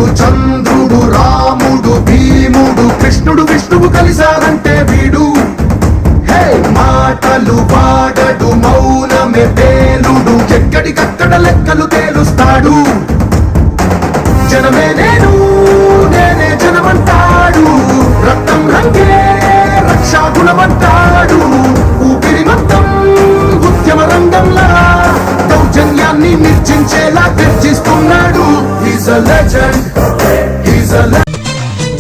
సూర్యుడు చంద్రుడు రాముడు భీముడు కృష్ణుడు విష్ణువు కలిశారంటే వీడు. హే మాటలు వాడడు మౌనమే పేలుడు, ఎక్కడికక్కడ లెక్కలు తేలుస్తాడు. జనమే నేను నేనే జనమంటాడు, రక్తం రంగే రక్షాగుణమంటాడు. ఊపిరి మొత్తం ఉద్యమ రంగంలా దౌర్జన్యాన్ని నిర్జించేలా గర్జిస్తున్నాడు. He's a legend, he's a legend.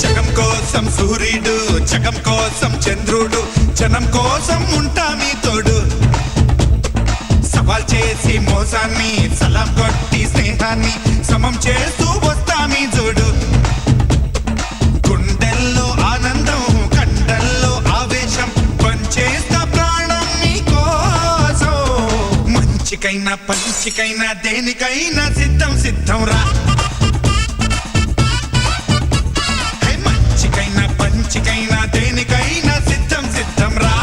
జగం కోసం సూర్యుడు, జగం కోసం చంద్రుడు, జనం కోసం ఉంటా మీ తోడు. సవాల్ చేసి మోసాన్ని, సలాం కొట్టి స్నేహాన్ని సమం చేస్తూ వస్తా మీ జోడు. గుండెల్లో ఆనందం, కండల్లో ఆవేశం, పంచేస్తా ప్రాణం మీ కోసం. మంచికైనా పంచికైనా దేనికైనా సిద్ధం సిద్ధం రా. మంచికైనా పంచికైనా దేనికైనా సిద్ధం సిద్ధం రా.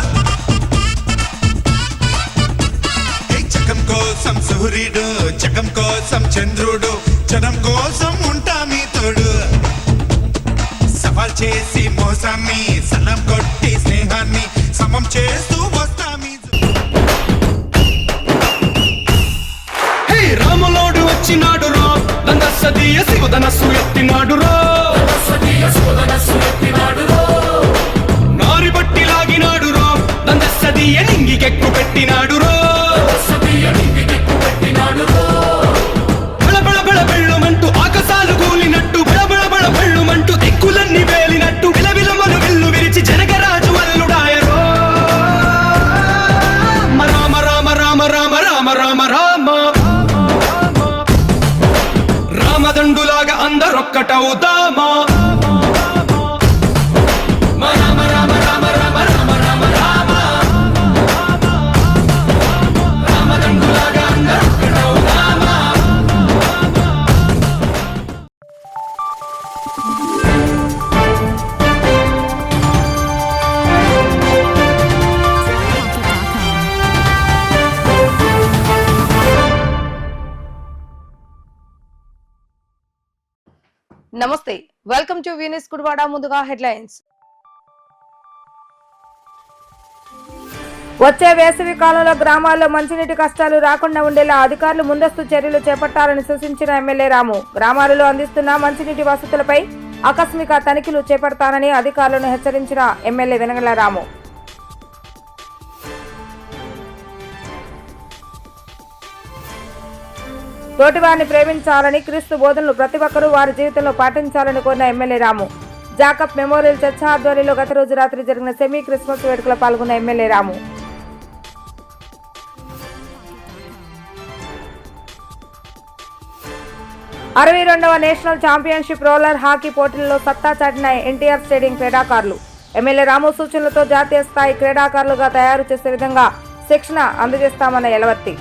జగం కోసం సూర్యుడు, జగం కోసం చంద్రుడు, జనం కోసం ఉంటా మీ తోడు. సవాల్ చేసి మోసాన్ని, సలం కొట్టి స్నేహాన్ని సమం చేస్తూ వస్తా మీ. రాములోడు వచ్చినాడు రో, దండసదీయ శివధనస్సు ఎత్తినాడు రో. నారి బట్టి లాగినాడు రో, దండసదీయ నింగికెక్కు పెట్టినాడు రో. బళబళ బళ బెళ్ళుమంటూ ఆకాశాలు కూలినట్టు, బళబళ బళ బెళ్ళుమంటూ దిక్కులన్నీ వేలినట్టు, విలవిలమను విల్లు విరిచి జనగరాజు అల్లుడాయరో. రామ రామ రామ రామ రామ రామ రామ రామదండులాగా అందరొక్కటవుదామా. రామ రామ రామ రామ రామ రామ రామ రామదండులాగా అందరొక్కటవుదామా. నమస్తే, వెల్కమ్ టు వీనిస్ గుడివాడ. ముందుగా హెడ్లైన్స్. వచ్చే వేసవి కాలంలో గ్రామాల్లో మంచినీటి కష్టాలు రాకుండా ఉండేలా అధికారులు ముందస్తు చర్యలు చేపట్టాలని సూచించిన ఎమ్మెల్యే రాము. గ్రామాలలో అందిస్తున్న మంచినీటి వసతులపై ఆకస్మిక తనిఖీలు చేపడతానని అధికారులను హెచ్చరించిన ఎమ్మెల్యే వెనగళ్ల రాము. తోటివారిని ప్రేమించాలని, క్రీస్తు బోధనలు ప్రతి ఒక్కరూ వారి జీవితంలో పాటించాలని కోరిన ఎమ్మెల్యే రాము. జాకబ్ మెమోరియల్ చర్చ్ ఆధ్వర్యంలో గత రోజు రాత్రి జరిగిన సెమీ క్రిస్మస్ వేడుకలో పాల్గొన్న ఎమ్మెల్యే రాము. అరవై 62వ నేషనల్ ఛాంపియన్షిప్ రోలర్ హాకీ పోటీల్లో సత్తా చాటిన ఎన్టీఆర్ స్టేడియం క్రీడాకారులు. ఎమ్మెల్యే రాము సూచనలతో జాతీయ స్థాయి క్రీడాకారులుగా తయారు చేసే విధంగా శిక్షణ అందజేస్తామన్న యలవర్తి.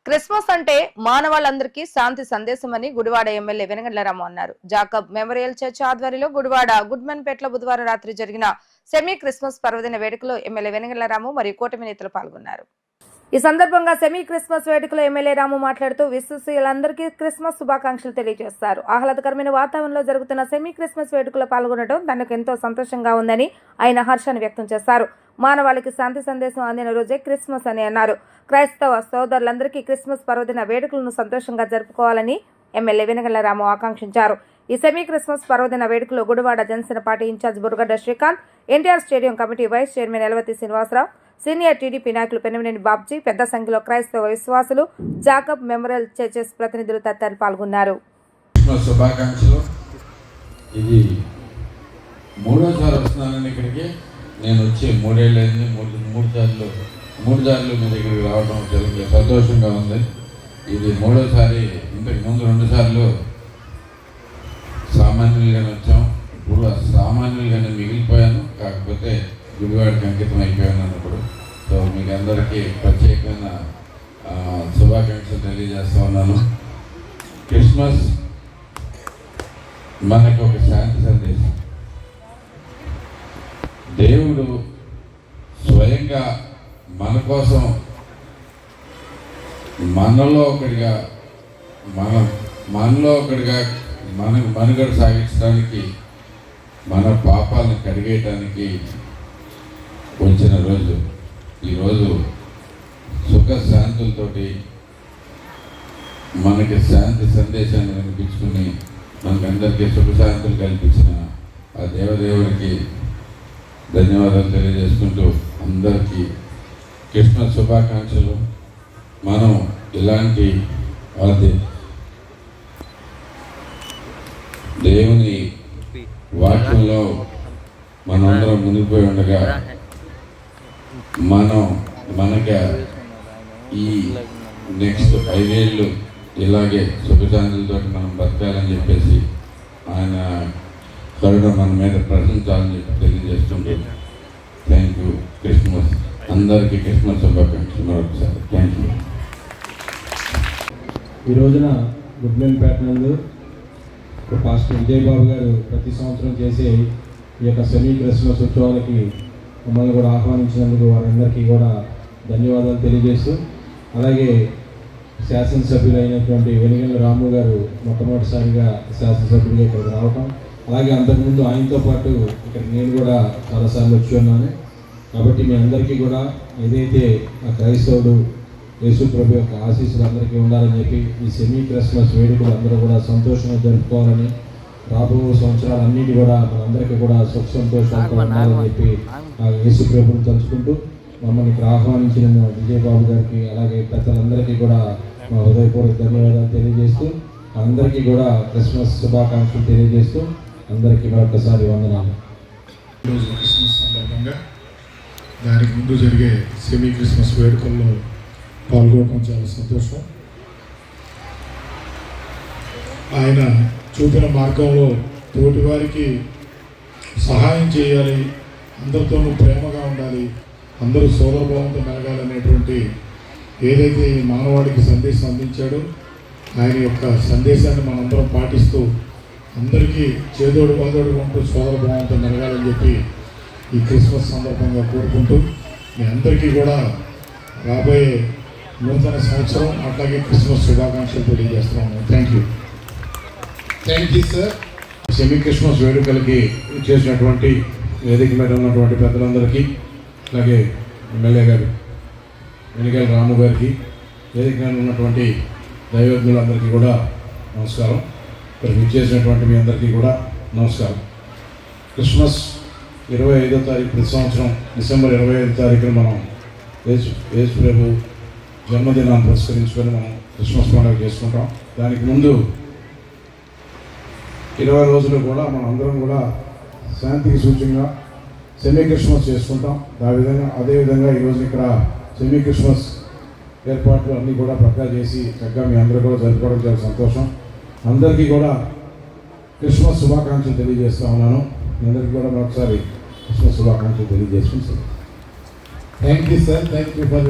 క్రిస్మస్ అంటే మానవాళందరికీ శాంతి సందేశమని గుడివాడ ఎమ్మెల్యే వెనగళ్ల రాము అన్నారు. జాకబ్ మెమోరియల్ చర్చ్ ఆధ్వర్యంలో గుడివాడ గుడ్మెన్పేటలో బుధవారం రాత్రి జరిగిన సెమీ క్రిస్మస్ పర్వదిన వేడుకలో ఎమ్మెల్యే వెనగళ్ల రాము మరియు కూటమి నేతలు పాల్గొన్నారు. ఈ సందర్భంగా సెమీ క్రిస్మస్ వేడుకలో ఎమ్మెల్యే రాము మాట్లాడుతూ విశ్వాసులందరికీ క్రిస్మస్ శుభాకాంక్షలు తెలియజేస్తారు. ఆహ్లాదకరమైన వాతావరణంలో జరుగుతున్న సెమీ క్రిస్మస్ వేడుకలో పాల్గొనడం తనకు ఎంతో సంతోషంగా ఉందని ఆయన హర్షాన్ని వ్యక్తం చేశారు. మానవాళికి శాంతి సందేశం అందిన రోజే క్రిస్మస్ అని అన్నారు. క్రైస్తవ సోదరులందరికీ క్రిస్మస్ పర్వదిన వేడుకలను సంతోషంగా జరుపుకోవాలని ఎమ్మెల్యే వెనగళ్ల రాము ఆకాంక్షించారు. ఈ సెమీ క్రిస్మస్ పర్వదిన వేడుకలో Gudivada Janasena party incharge Burgadda Srikanth, NTR stadium committee vice chairman Elavathi Srinivasarao, senior TDP నాయకులు పెనమనేని బాబ్జీ, పెద్ద సంఖ్యలో క్రైస్తవ విశ్వాసులు, జాకబ్ మెమోరియల్ చర్చెస్ ప్రతినిధులు తదితరులు పాల్గొన్నారు. ఇది మూడోసారి వస్తున్నానని ఇక్కడికి నేను వచ్చి 3 ఏళ్ళైంది. మూడు సార్లు మీ దగ్గరికి రావడం చాలా సంతోషంగా ఉంది. ఇది మూడోసారి. ఇంతకు ముందు 2 సార్లు సామాన్యులుగానే వచ్చాం. ఇప్పుడు సామాన్యులుగానే మిగిలిపోయాను, కాకపోతే గుడివాడికి అంకితం అయిపోయాను అన్నప్పుడు. సో మీకు అందరికీ ప్రత్యేకమైన శుభాకాంక్షలు తెలియజేస్తూ ఉన్నాను. క్రిస్మస్ మనకు ఒక శాంతి సందేశం. దేవుడు స్వయంగా మన కోసం మనలో ఒకటిగా మనుగడ సాగించడానికి, మన పాపాలను కడిగేయటానికి వచ్చిన రోజు ఈరోజు. సుఖశాంతులతోటి మనకి శాంతి సందేశాన్ని వినిపించుకుని మనకందరికీ సుఖశాంతులు కల్పించిన ఆ దేవదేవునికి ధన్యవాదాలు తెలియజేసుకుంటూ అందరికీ క్రిస్మస్ శుభాకాంక్షలు. మనం ఇలాంటి దేవుని వాక్యంలో మనందరం మునిగిపోయి ఉండగా మనకి ఈ నెక్స్ట్ 5 ఏళ్ళు ఇలాగే సుఖశాంతులతో మనం బతకాలని చెప్పేసి ఆయన కరుణ మన మీద ప్రశంసాలని చెప్పి తెలియజేస్తుంటే థ్యాంక్ యూ. క్రిస్మస్ అందరికీ క్రిస్మస్ శుభాకాంక్షలు మరొకసారి. Thank you. ఈ రోజున గుడ్మెన్పేట నందు పాస్టర్ విజయబాబు గారు ప్రతి సంవత్సరం చేసే ఈ యొక్క సెమీ క్రిస్మస్ ఉత్సవాలకి మమ్మల్ని కూడా ఆహ్వానించినందుకు వారందరికీ కూడా ధన్యవాదాలు తెలియజేస్తూ, అలాగే శాసనసభ్యులైనటువంటి వెనిగండ్ల రాము గారు మొట్టమొదటిసారిగా శాసనసభ్యుడిగా ఇక్కడికి రావటం, అలాగే అంతకుముందు ఆయనతో పాటు ఇక్కడ నేను కూడా చాలాసార్లు వచ్చి ఉన్నాను. కాబట్టి మీ అందరికీ కూడా ఏదైతే ఆ క్రైస్తవుడు యేసు ప్రభు యొక్క ఆశీస్సులు అందరికీ ఉండాలని చెప్పి ఈ సెమీ క్రిస్మస్ వేడుకలు అందరూ కూడా సంతోషంగా జరుపుకోవాలని, రాబో సంవత్సరాలన్నిటి కూడా మనందరికీ కూడా సుఖ సంతోషాలతో ఉండాలని చెప్పి ఆ యేసు ప్రభుని తలుచుకుంటూ మమ్మల్ని ఇక్కడ ఆహ్వానించిన విజయబాబు గారికి అలాగే పెద్దలందరికీ కూడా మా హృదయపూర్వక ధన్యవాదాలు తెలియజేస్తూ, అందరికీ కూడా క్రిస్మస్ శుభాకాంక్షలు తెలియజేస్తూ అందరికీ మరొకసారి వందనాలు. ఈరోజు క్రిస్మస్ సందర్భంగా దానికి ముందు జరిగే సెమీ క్రిస్మస్ వేడుకల్లో పాల్గొనడం చాలా సంతోషం. ఆయన చూపిన మార్గంలో తోటివారికి సహాయం చేయాలి, అందరితోనూ ప్రేమగా ఉండాలి, అందరూ సోదరభావంతో మెలగాలనేటువంటి ఏదైతే ఈ మానవాడికి సందేశం అందించాడో ఆయన యొక్క సందేశాన్ని మనందరం పాటిస్తూ అందరికీ చేదోడు వాదోడు ఉంటూ సోదరభావంతో మెలగాలని చెప్పి ఈ క్రిస్మస్ సందర్భంగా కోరుకుంటూ మీ అందరికీ కూడా రాబోయే నూతన సంవత్సరం అట్లాగే క్రిస్మస్ శుభాకాంక్షలు తెలియజేస్తున్నాము. Thank you sir. Semi Christmas వేడుకలకి చేసినటువంటి వేదిక మీద ఉన్నటువంటి పెద్దలందరికీ, అలాగే ఎమ్మెల్యే గారు వెనిగండ్ల రాము గారికి, వేదిక మీద ఉన్నటువంటి దైవజ్ఞులందరికీ కూడా నమస్కారం. ఇక్కడ విచ్చేసినటువంటి మీ అందరికీ కూడా నమస్కారం. క్రిస్మస్ 25వ తారీఖు ప్రతి సంవత్సరం డిసెంబర్ 25వ తారీఖున మనం యేసు ప్రభు జన్మదినాన్ని పురస్కరించుకొని మనం క్రిస్మస్ పండుగ చేసుకుంటాం. దానికి ముందు 20 రోజులు కూడా మనం అందరం కూడా శాంతికి సూచనగా సెమీ క్రిస్మస్ చేసుకుంటాం. అదేవిధంగా ఈరోజు ఇక్కడ సెమీ క్రిస్మస్ ఏర్పాట్లు అన్నీ కూడా పక్కా చేసి చక్కగా మీ అందరూ కూడా జరుపుకోవడం చాలా సంతోషం. అందరికీ కూడా క్రిస్మస్ శుభాకాంక్షలు తెలియజేస్తా ఉన్నాను. మీ అందరికీ కూడా మరొకసారి క్రిస్మస్ శుభాకాంక్షలు తెలియజేసుకుంటాను. Thank you sir. Thank you for.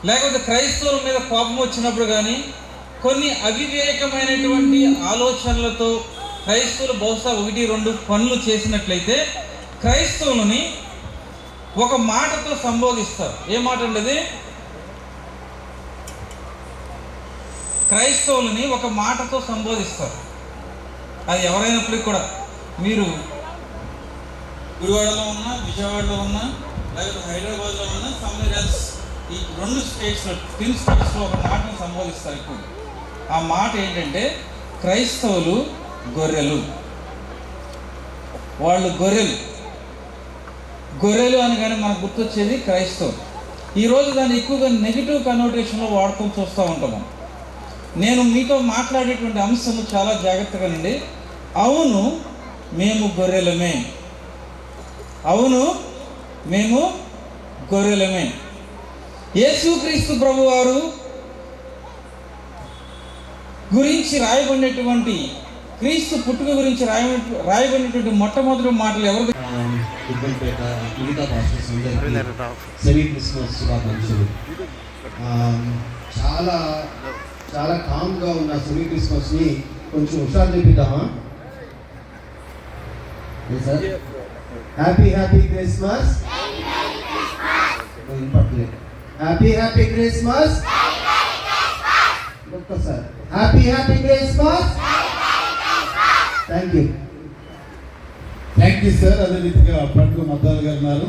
లేకపోతే క్రైస్తవుల మీద కోపం వచ్చినప్పుడు కానీ కొన్ని అవివేకమైనటువంటి ఆలోచనలతో క్రైస్తవులు బహుశా 1-2 పనులు చేసినట్లయితే క్రైస్తవులని ఒక మాటతో సంబోధిస్తారు. ఏ మాట అంటే క్రైస్తవులని ఒక మాటతో సంబోధిస్తారు. అది ఎవరైనప్పటికీ కూడా మీరు గుడివాడలో ఉన్నా, విజయవాడలో ఉన్నా, లేకపోతే హైదరాబాద్లో ఉన్నా, సమ్మెరల్స్ ఈ 2 స్టేట్స్లో 3 స్టేట్స్లో ఒక మాటను సంబోధిస్తారు ఇప్పుడు. ఆ మాట ఏంటంటే క్రైస్తవులు గొర్రెలు, వాళ్ళు గొర్రెలు అనగానే మనకు గుర్తొచ్చేది క్రైస్తవులు. ఈరోజు దాన్ని ఎక్కువగా నెగిటివ్ కనోటేషన్లో వాడుకొని చూస్తూ ఉంటాము. నేను మీతో మాట్లాడేటువంటి అంశము చాలా జాగ్రత్తగానండి. అవును మేము గొర్రెలమే, అవును మేము గొర్రెలమే. యేసుక్రీస్తు ప్రభువారు గురించి రాయబడినటువంటి, క్రీస్తు పుట్టుక గురించి రాయబడినటువంటి మొట్టమొదటి మాటలు ఎవరు? గుడ్మెన్పేట మిగతా పాస్టర్స్ అందరికీ సెమీ క్రిస్మస్ శుభాకాంక్షలు. చాలా చాలా కామ్గా ఉన్న సెమీ క్రిస్మస్ని కొంచెం హుషారు చూపిద్దామా sir? Happy Christmas. Happy Christmas. ఒక్కసారి happy Christmas. Thank you. Thank you sir. అదే రీతిగా పండుగ మద్దాలు గారు ఉన్నారు.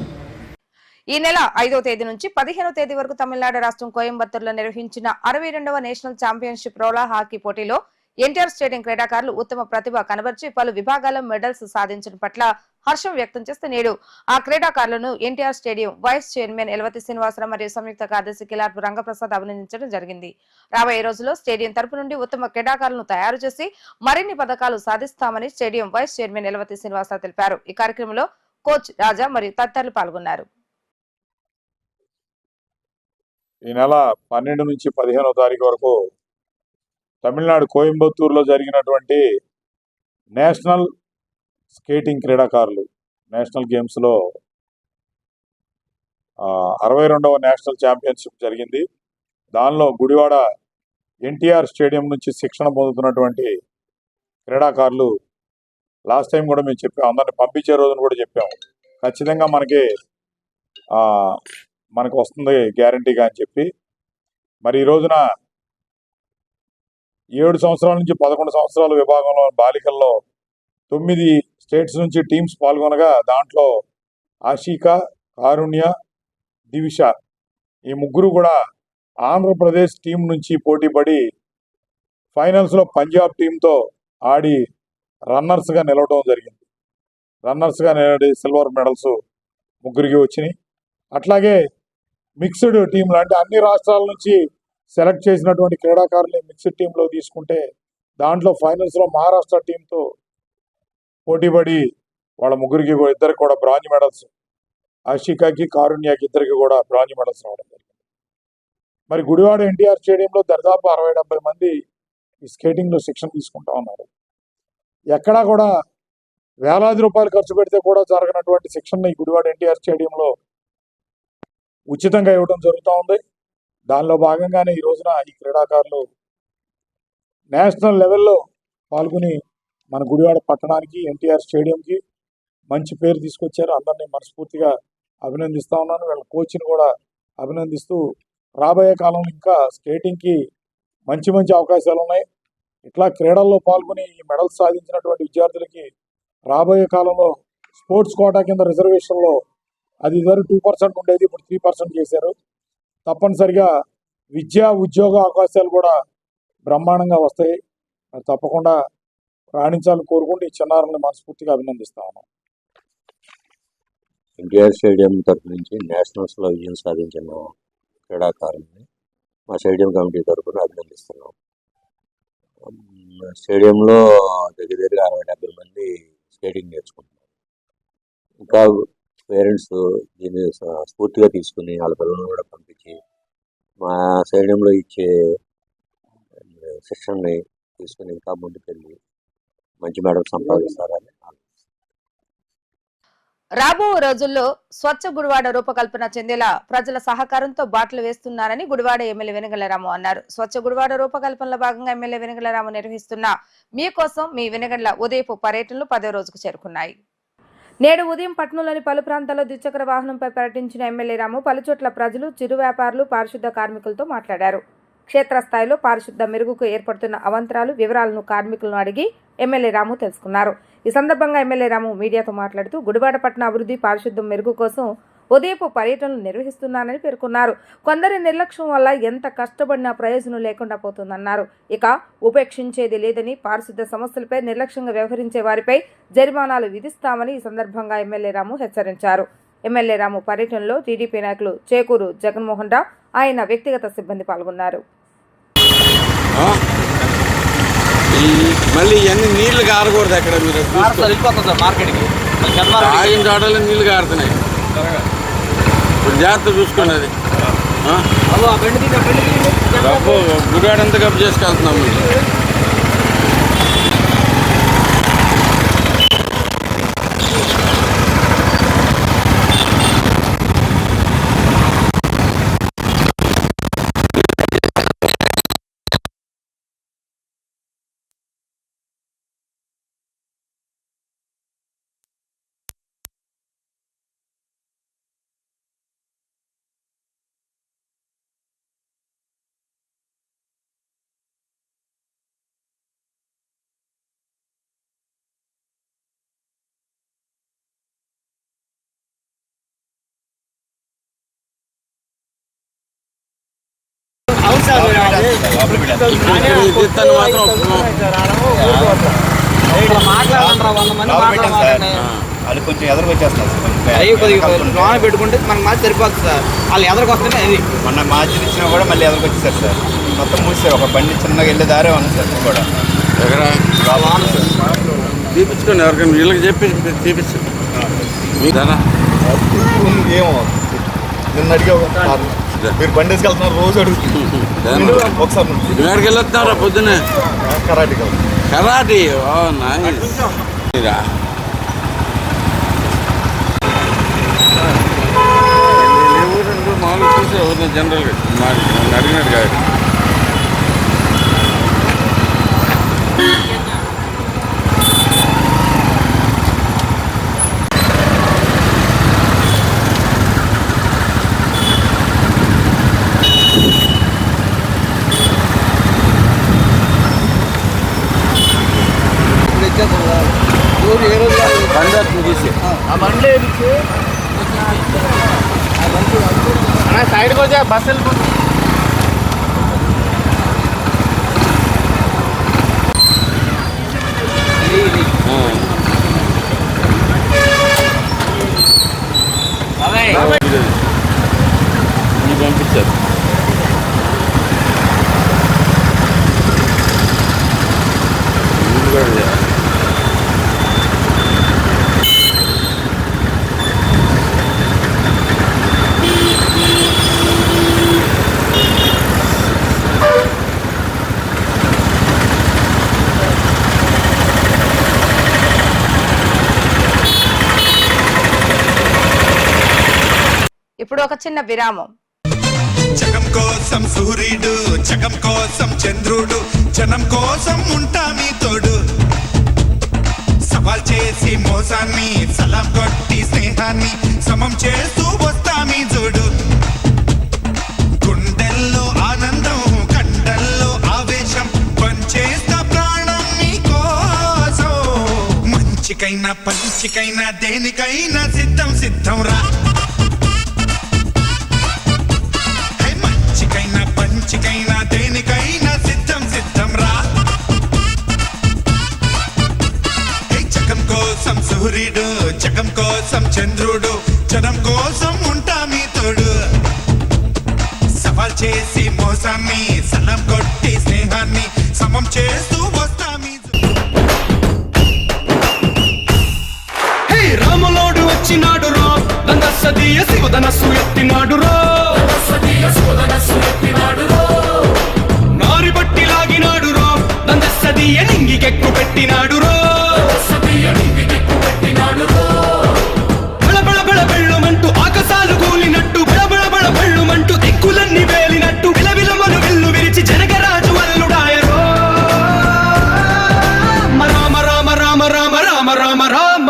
ఈ నెల 5వ తేదీ నుంచి 15వ తేదీ వరకు తమిళనాడు రాష్ట్రం కోయంబత్తూరులో నిర్వహించిన 62వ నేషనల్ ఛాంపియన్షిప్ రోలర్ హాకీ పోటీలో ఎన్టీఆర్ స్టేడియం క్రీడాకారులు ఉత్తమ ప్రతిభ కనబర్చి పలు విభాగాల్లో మెడల్స్ సాధించడం పట్ల హర్షం వ్యక్తం చేస్తే నేడు ఆ క్రీడాకారులను NTR stadium vice chairman Elavathi Srinivasarao మరియు సంయుక్త కార్యదర్శి కిలార్పు రంగప్రసాద్ అభినందించడం జరిగింది. రాబోయే రోజుల్లో స్టేడియం తరపు నుండి ఉత్తమ క్రీడాకారులను తయారు చేసి మరిన్ని పథకాలు సాధిస్తామని stadium vice chairman Elavathi Srinivasarao తెలిపారు. ఈ కార్యక్రమంలో కోచ్ రాజా మరియు తదితరులు పాల్గొన్నారు. ఈ నెల 12 నుంచి 15వ తారీఖు వరకు తమిళనాడు కోయంబత్తూరులో జరిగినటువంటి నేషనల్ స్కేటింగ్ క్రీడాకారులు నేషనల్ గేమ్స్లో 62వ నేషనల్ ఛాంపియన్షిప్ జరిగింది. దానిలో గుడివాడ ఎన్టీఆర్ స్టేడియం నుంచి శిక్షణ పొందుతున్నటువంటి క్రీడాకారులు లాస్ట్ టైం కూడా మేము చెప్పాం, అందరిని పంపించే రోజున కూడా చెప్పాం, ఖచ్చితంగా మనకు వస్తుంది గ్యారంటీగా అని చెప్పి. మరి ఈ రోజున 7 సంవత్సరాల నుంచి 11 సంవత్సరాల విభాగంలో బాలికల్లో 9 స్టేట్స్ నుంచి టీమ్స్ పాల్గొనగా దాంట్లో ఆషికా, కారుణ్య, దివిష ఈ ముగ్గురు కూడా ఆంధ్రప్రదేశ్ టీం నుంచి పోటీపడి ఫైనల్స్లో పంజాబ్ టీంతో ఆడి రన్నర్స్గా నిలవడం జరిగింది. రన్నర్స్గా నిలబడి సిల్వర్ మెడల్స్ ముగ్గురికి వచ్చినాయి. అట్లాగే మిక్స్డ్ టీంలు అంటే అన్ని రాష్ట్రాల నుంచి సెలెక్ట్ చేసినటువంటి క్రీడాకారుల్ని మిక్స్డ్ టీంలో తీసుకుంటే దాంట్లో ఫైనల్స్లో మహారాష్ట్ర టీంతో పోటీపడి వాళ్ళ ముగ్గురికి ఇద్దరికి కూడా బ్రాంజ్ మెడల్స్, ఆషికాకి కారుణ్యకి ఇద్దరికి కూడా బ్రాంజ్ మెడల్స్ రావడం జరిగింది. మరి గుడివాడ ఎన్టీఆర్ స్టేడియంలో దాదాపు 60-70 మంది ఈ స్కేటింగ్లో శిక్షణ తీసుకుంటా ఉన్నారు. ఎక్కడా కూడా వేలాది రూపాయలు ఖర్చు పెడితే కూడా జరగనటువంటి శిక్షణ ఈ గుడివాడ ఎన్టీఆర్ స్టేడియంలో ఉచితంగా ఇవ్వడం జరుగుతూ ఉంది. దానిలో భాగంగానే ఈ రోజున ఈ క్రీడాకారులు నేషనల్ లెవెల్లో పాల్గొని మన గుడివాడ పట్టణానికి ఎన్టీఆర్ స్టేడియంకి మంచి పేరు తీసుకొచ్చారు. అందరినీ మనస్ఫూర్తిగా అభినందిస్తూ ఉన్నాను. వీళ్ళ కోచ్ని కూడా అభినందిస్తూ రాబోయే కాలంలో ఇంకా స్కేటింగ్కి మంచి మంచి అవకాశాలు ఉన్నాయి. ఇట్లా క్రీడల్లో పాల్గొని ఈ మెడల్స్ సాధించినటువంటి విద్యార్థులకి రాబోయే కాలంలో స్పోర్ట్స్ కోటా కింద రిజర్వేషన్లో అది ఇదివరకు 2% ఉండేది, ఇప్పుడు 3% చేశారు. తప్పనిసరిగా విద్యా ఉద్యోగ అవకాశాలు కూడా బ్రహ్మాండంగా వస్తాయి. తప్పకుండా రాణించాలని కోరుకుంటూ ఈ చిన్నారులను మనస్ఫూర్తిగా అభినందిస్తా ఉన్నాం. ఎన్టీఆర్ స్టేడియం తరఫు నుంచి నేషనల్స్లో విజయం సాధించిన క్రీడాకారులని మా స్టేడియం కమిటీ తరఫున అభినందిస్తున్నాం. స్టేడియంలో దగ్గర 60-70 మంది స్కేటింగ్ నేర్చుకుంటున్నారు. ఇంకా పేరెంట్స్ దీన్ని స్ఫూర్తిగా తీసుకుని వాళ్ళ పిల్లలను కూడా పంపించి మా స్టేడియంలో ఇచ్చే శిక్షణని తీసుకుని ఇంకా ముందుకెళ్ళి మంచి మెడల్ సంపాదిస్తారని. రాబో రోజుల్లో స్వచ్ఛ గుడివాడ రూపకల్పన చెందేలా ప్రజల సహకారంతో బాటలు వేస్తున్నారని గుడివాడ ఎమ్మెల్యే వెనుగళ్లరాము అన్నారు. స్వచ్ఛ గుడివాడ రూపకల్పనలో భాగంగా ఎమ్మెల్యే వెనుగళ్లరాము నిర్వహిస్తున్న మీకోసం మీ వెనుగండ్ల ఉదయపు పర్యటనలు 10వ రోజుకు చేరుకున్నాయి. నేడు ఉదయం పట్టణంలోని పలు ప్రాంతాల్లో ద్విచక్ర వాహనంపై పర్యటించిన ఎమ్మెల్యే రాము పలుచోట్ల ప్రజలు, చిరు వ్యాపారులు, పారిశుద్ధ కార్మికులతో మాట్లాడారు. క్షేత్రస్థాయిలో పారిశుద్ధ మెరుగుకు ఏర్పడుతున్న అవంతరాలు వివరాలను కార్మికులను అడిగి ఎమ్మెల్యే రాము తెలుసుకున్నారు. ఈ సందర్భంగా ఎమ్మెల్యే రాము మీడియాతో మాట్లాడుతూ గుడివాడ పట్టణ అభివృద్ధి, పారిశుద్ధం మెరుగు కోసం ఉదయపు పర్యటనలు నిర్వహిస్తున్నానని పేర్కొన్నారు. కొందరి నిర్లక్ష్యం వల్ల ఎంత కష్టపడినా ప్రయోజనం లేకుండా పోతుందన్నారు. ఇక ఉపేక్షించేది లేదని, పారిశుద్ధ సమస్యలపై నిర్లక్ష్యంగా వ్యవహరించే వారిపై జరిమానాలు విధిస్తామని ఈ సందర్భంగా ఎమ్మెల్యే రాము హెచ్చరించారు. ఎమ్మెల్యే రాము పర్యటనలో టీడీపీ నాయకులు చేకూరు జగన్మోహన్ రావు, ఆయన వ్యక్తిగత సిబ్బంది పాల్గొన్నారు. మళ్ళీ ఇవన్నీ నీళ్లు కారకూడదు. అక్కడ మీరు మార్కెట్కి తాగిన చోటలో నీళ్లు కారుతున్నాయి. ఇప్పుడు జాగ్రత్త చూసుకోండి. అది డబ్బు గుడివాడంతా కప్పు చేసుకెళ్తున్నాం. వాళ్ళు కొంచెం ఎదరికొచ్చేస్తారు లోన పెట్టుకుంటే మనకు మాది సరిపోతుంది సార్. వాళ్ళు ఎదరికొస్తేనే అది మొన్న మార్జిన్ ఇచ్చినా కూడా మళ్ళీ ఎదరికొచ్చేసారు సార్. మొత్తం మూసారు. ఒక బండి చిన్నగా వెళ్ళే దారే ఉంది సార్. ఇది కూడా తీపించుకోండి, ఎవరికైనా వీళ్ళకి చెప్పి తీపించు. ఏమో నిన్న అడిగావు మీరు బండి వేసుకెళ్తున్నారు, రోజు అడుగుతుంది ఒకసారి. ఎక్కడికి వెళ్ళొస్తున్నారా పొద్దున్నే? కరాటికి కరాటీ. మామూలుగా చూసే అవుతుంది జనరల్గా. నన్ను అడిగినట్టు కాదు. సైడ్కి వచ్చే బస్సు వెళ్ళిపోతుంది. పంపించారు. ఇప్పుడు ఒక చిన్న విరామం. జగం కోసం సూర్యుడు, జగం కోసం చంద్రుడు, జనం కోసం ఉంటా మీ తోడు. సవాల్ చేసి మోసాన్ని, సలాం కొట్టి స్నేహాన్ని సమం చేస్తూ వస్తా మీ జోడు. గుండెల్లో ఆనందం, కండల్లో ఆవేశం, పంచేస్తా ప్రాణం మీ కోసం. మంచికైనా పంచికైనా దేనికైనా సిద్ధం సిద్ధం రా. పంచికైనా దేనికైనా సిద్ధం సిద్ధం రా. జగం కోసం సూర్యుడు, జగం కోసం చంద్రుడు, జనం కోసం ఉంటా మీ తోడు. సవాల్ చేసి మోసాన్ని, సలం కొట్టి స్నేహాన్ని సమం చేస్తూ వస్తా మీ. రాములోడు వచ్చినాడు రో, దందస్సదీయ శివధనస్సు ఎత్తినాడు రో. నారి బట్టి లాగినాడు రో, దందస్సదీయ నింగికెక్కు పెట్టినాడు రో. బళబళ బళ బెళ్ళుమంటూ ఆకాశాలు కూలినట్టు, బళబళ బళ బెళ్ళుమంటూ దిక్కులన్నీ వేలినట్టు, విలవిలమను విల్లు విరిచి జనగరాజు అల్లుడాయరో. రామ రామ రామ రామ రామ రామ రామ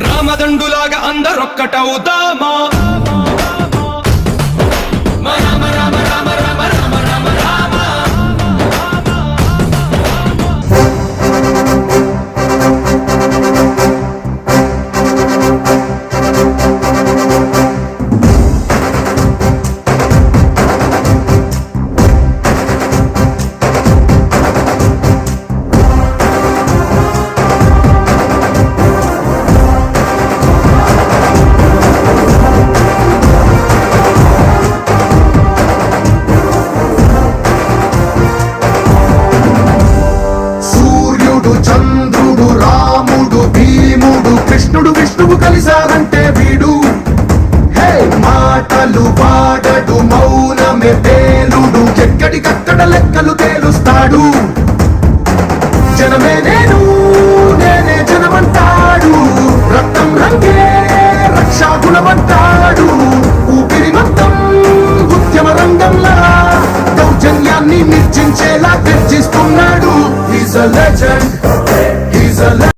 రామదండులాగా అందరొక్కటవుదామా. చంద్రుడు, రాముడు, భీముడు, కృష్ణుడు, విష్ణువు కలిసారంటే వీడు. హే మాటలు వాడడు, మౌనమే పేలుడు, ఎక్కడికక్కడ లెక్కలు తేలుస్తాడు. జనమే నేను, నేనే జనమంటాడు, రక్తం రంగే రక్షాగుణమంటాడు. ఊపిరి మొత్తం ఉద్యమ రంగంలా దౌర్జన్యాన్ని నిర్జించేలా గర్జిస్తున్నాడు. He's a legend. He's a legend.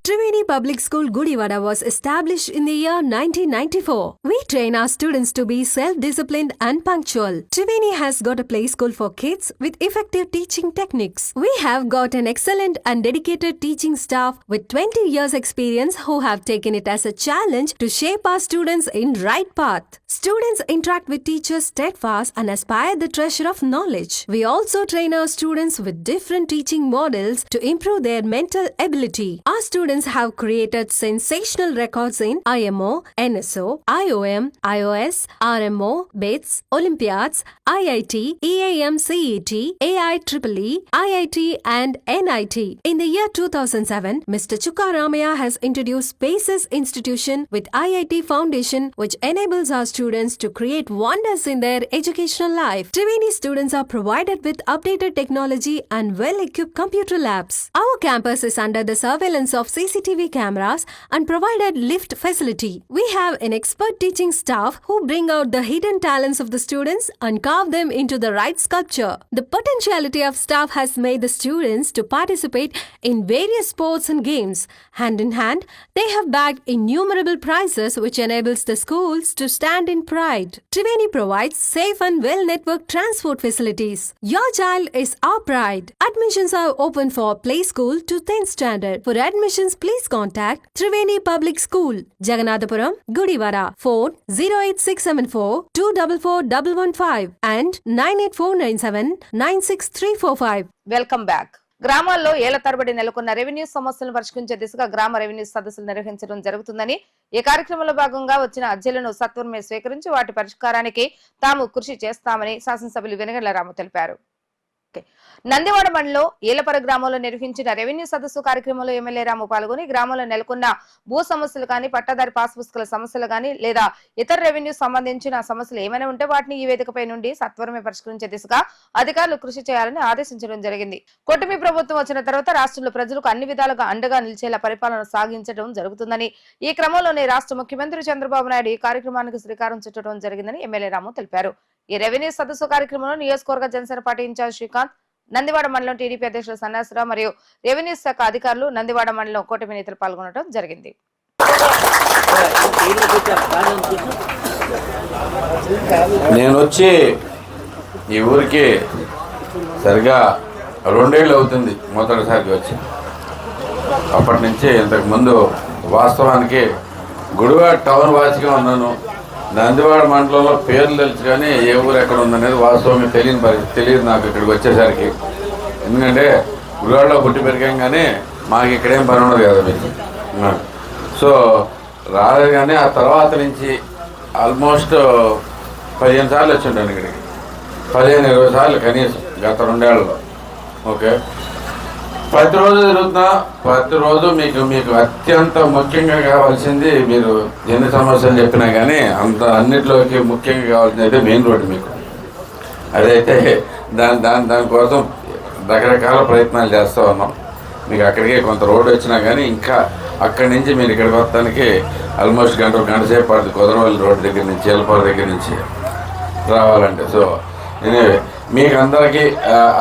Public School Gudivada was established in the year 1994. We train our students to be self-disciplined and punctual. Triveni has got a play school for kids with effective teaching techniques. We have got an excellent and dedicated teaching staff with 20 years experience who have taken it as a challenge to shape our students in right path. Students interact with teachers steadfast and aspire the treasure of knowledge. We also train our students with different teaching models to improve their mental ability. Our students have created sensational records in IMO, NSO, IOM, IOS, RMO, BITS, Olympiads, IIT, EAM CET, AIEEE, IIT and NIT. In the year 2007, Mr. Chukka Ramaya has introduced Spaces Institution with IIT Foundation, which enables our students to create wonders in their educational life. Triveni students are provided with updated technology and well-equipped computer labs. Our campus is under the surveillance of CCTV cameras and provided lift facility. We have an expert teaching staff who bring out the hidden talents of the students and carve them into the right sculpture. The potentiality of staff has made the students to participate in various sports and games. Hand in hand, they have bagged innumerable prizes which enables the schools to stand in pride. Triveni provides safe and well-networked transport facilities. Your child is our pride. Admissions are open for play school to 10th standard. For admissions, please contact Triveni Public School, Jagannathpuram, Gudivada. Phone 08674 244115 and 98497 96345. Welcome back. గ్రామాల్లో ఏళ్ల తరబడి నెలకొన్న revenue సమస్యలను పరిష్కరించే దిశగా గ్రామ revenue సదస్సులు నిర్వహించడం జరుగుతుందని, ఈ కార్యక్రమంలో భాగంగా వచ్చిన అర్జీలను సత్వరమే స్వీకరించి వాటి పరిష్కారానికి తాము కృషి చేస్తామని శాసనసభ్యులు వెనగండ్ల రాము తెలిపారు. నందివాడ మండలంలో ఏలపర గ్రామంలో నిర్వహించిన రెవెన్యూ సదస్సు కార్యక్రమంలో ఎమ్మెల్యే రాము పాల్గొని గ్రామంలో నెలకొన్న భూ సమస్యలు కానీ, పట్టాదారి పాస్ పుస్తకాల సమస్యలు కానీ లేదా ఇతర రెవెన్యూ సంబంధించిన సమస్యలు ఏమైనా ఉంటే వాటిని ఈ వేదికపై నుండి సత్వరమే పరిష్కరించే దిశగా అధికారులు కృషి చేయాలని ఆదేశించడం జరిగింది. కూటమి ప్రభుత్వం వచ్చిన తర్వాత రాష్ట్రంలో ప్రజలకు అన్ని విధాలుగా అండగా నిలిచేలా పరిపాలన సాగించడం జరుగుతుందని, ఈ క్రమంలోనే రాష్ట్ర ముఖ్యమంత్రి చంద్రబాబు నాయుడు ఈ కార్యక్రమానికి శ్రీకారం చుట్టడం జరిగిందని ఎమ్మెల్యే రాము తెలిపారు. ఈ రెవెన్యూ సదస్సు కార్యక్రమంలో నియోజకవర్గ జనసేన పార్టీ ఇన్ఛార్జ్ శ్రీకాంత్, నందివాడ మండలం టీడీపీ అధ్యక్షుడు సన్యాసరావు మరియు రెవెన్యూ శాఖ అధికారులు, నందివాడ మండలం కూటమి నేతలు పాల్గొనడం జరిగింది. నేను వచ్చి ఈ ఊరికి సరిగా 2 ఏళ్ళు అవుతుంది మొదటిసారికి వచ్చి. అప్పటి నుంచి ఇంతకుముందు వాస్తవానికి గుడివాడ టౌన్ వాసిగా ఉన్నాను. నందివాడ మండలంలో పేర్లు తెలుసు కానీ ఏ ఊరు ఎక్కడ ఉందనేది వాస్తవంగా తెలియదు నాకు ఇక్కడికి వచ్చేసరికి. ఎందుకంటే గుడివాడలో పుట్టి పెరిగాం కానీ మాకు ఇక్కడేం పని ఉండదు కదా మీకు. సో రాలేదు కానీ ఆ తర్వాత నుంచి ఆల్మోస్ట్ 15 సార్లు వచ్చి ఉంటాను ఇక్కడికి. 15-20 సార్లు కనీసం గత 2 ఏళ్లలో. ఓకే, ప్రతిరోజు తిరుగుతున్నా. ప్రతిరోజు మీకు అత్యంత ముఖ్యంగా కావాల్సింది, మీరు ఎన్ని సమస్యలు చెప్పినా కానీ అన్నిటిలోకి ముఖ్యంగా కావాల్సింది అయితే మెయిన్ రోడ్డు. మీకు అదైతే దానికోసం రకరకాల ప్రయత్నాలు చేస్తూ ఉన్నాం. మీకు అక్కడికి కొంత రోడ్డు వచ్చినా కానీ ఇంకా అక్కడి నుంచి మీరు ఇక్కడికి వస్తానికి ఆల్మోస్ట్ గంట సేపు పడుతుంది. కుదరవల్లి రోడ్డు దగ్గర నుంచి, ఏలపాల దగ్గర నుంచి రావాలంటే. సో మీకు అందరికీ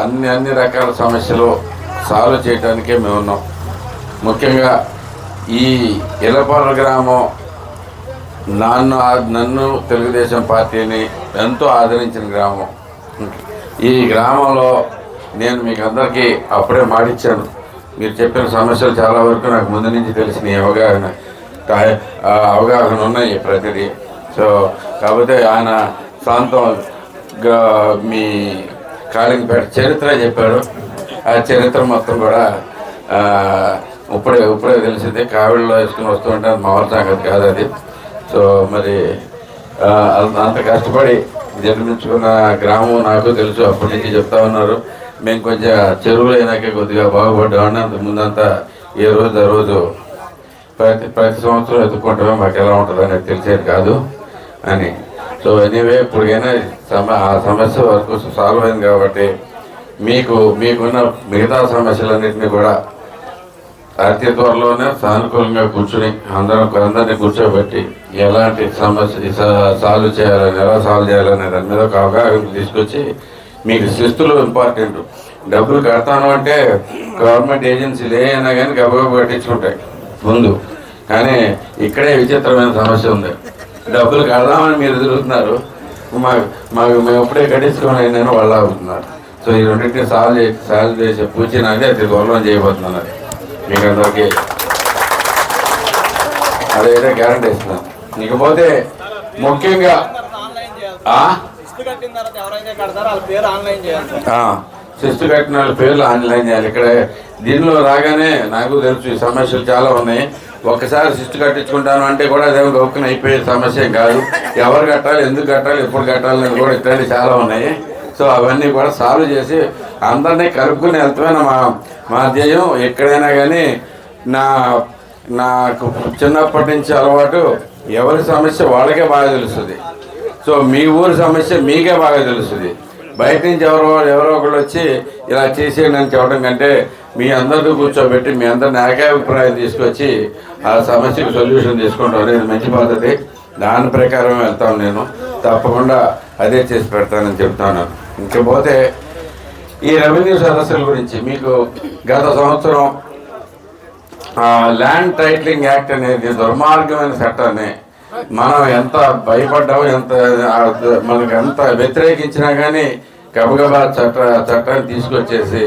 అన్ని రకాల సమస్యలు సాల్వ్ చేయడానికే మేము ఉన్నాం. ముఖ్యంగా ఈ ఎలపాల గ్రామం నన్ను తెలుగుదేశం పార్టీని ఎంతో ఆదరించిన గ్రామం. ఈ గ్రామంలో నేను మీకు అందరికీ అప్పుడే మాటిచ్చాను. మీరు చెప్పిన సమస్యలు చాలా వరకు నాకు ముందు నుంచి తెలిసిన అవగాహన ఉన్నాయి ప్రతిదీ. సో కాకపోతే ఆయన ప్రాంతం మీ కాళింగపేట చరిత్ర చెప్పాడు. ఆ చరిత్ర మొత్తం కూడా ఇప్పుడే తెలిసింది. కావిడిలో వేసుకుని వస్తూ ఉంటే మామూలు సంగతి కాదు అది. సో మరి అంత కష్టపడి జన్మించుకున్న గ్రామం నాకు తెలుసు. అప్పటి నుంచి చెప్తా ఉన్నారు. మేము కొంచెం చెరువులు అయినాకే కొద్దిగా బాగుపడ్డామని. అంత ముందంతా ఏ రోజు ఆ రోజు ప్రతి సంవత్సరం ఎత్తుకుంటామే, మాకు ఎలా ఉంటుంది అనేది తెలిసేది కాదు అని. సో ఎనీవే ఇప్పటికైనా ఆ సమస్య వరకు సాల్వ్ అయింది కాబట్టి మీకున్న మిగతా సమస్యలన్నింటినీ కూడా అతి త్వరలోనే సానుకూలంగా కూర్చుని అందరినీ కూర్చోబెట్టి ఎలాంటి సమస్య సాల్వ్ చేయాలని, ఎలా సాల్వ్ చేయాలనే దాని మీద ఒక అవగాహన తీసుకొచ్చి, మీకు శిస్తులు ఇంపార్టెంట్. డబ్బులు కడతాను అంటే గవర్నమెంట్ ఏజెన్సీలు ఏమైనా కానీ గబగబ కట్టించుకుంటాయి. ముందు. కానీ ఇక్కడే విచిత్రమైన సమస్య ఉంది. డబ్బులు కడదామని మీరు తిరుగుతున్నారు, మాకు మేము ఎప్పుడే కట్టించుకొని నేను వాళ్ళు అవుతున్నారు. సో ఈ రెండింటిని సాల్వ్ చేసే పూచి నాది అది గౌరవం చేయబోతున్నాను. మీకు అందరికీ అదైతే గ్యారంటీ ఇస్తున్నాను. ఇకపోతే ముఖ్యంగా శిస్తు కట్టిన వాళ్ళ పేర్లు ఆన్లైన్ చేయాలి. ఇక్కడ దీనిలో రాగానే నాకు తెలుసు ఈ సమస్యలు చాలా ఉన్నాయి. ఒక్కసారి శిస్తు కట్టించుకుంటాను అంటే కూడా అదేమో గౌక్కుని అయిపోయే సమస్య కాదు. ఎవరు కట్టాలి, ఎందుకు కట్టాలి, ఎప్పుడు కట్టాలి అని కూడా ఇట్లాంటివి చాలా ఉన్నాయి. సో అవన్నీ కూడా సాల్వ్ చేసి అందరినీ కలుపుకుని వెళ్తామని మా ధ్యేయం. ఎక్కడైనా కానీ నాకు చిన్నప్పటి నుంచి అలవాటు, ఎవరి సమస్య వాళ్ళకే బాగా తెలుస్తుంది. సో మీ ఊరి సమస్య మీకే బాగా తెలుస్తుంది. బయట నుంచి ఎవరో ఒకళ్ళు వచ్చి ఇలా చేసేయండి అని చెప్పడం కంటే మీ అందరితో కూర్చోబెట్టి మీ అందరిని ఏకాభిప్రాయం తీసుకొచ్చి ఆ సమస్యకు సొల్యూషన్ తీసుకుంటాం అనేది మంచి పద్ధతి. దాని ప్రకారం వెళ్తాను. నేను తప్పకుండా అదే చేసి పెడతానని చెప్తాను. ఇంకపోతే ఈ రెవెన్యూ సదస్సుల గురించి మీకు గత సంవత్సరం ల్యాండ్ టైటిలింగ్ యాక్ట్ అనేది దుర్మార్గమైన చట్టాన్ని మనం ఎంత భయపడ్డామో, మనకు ఎంత వ్యతిరేకించినా కానీ గబగబా చట్టాన్ని తీసుకొచ్చేసి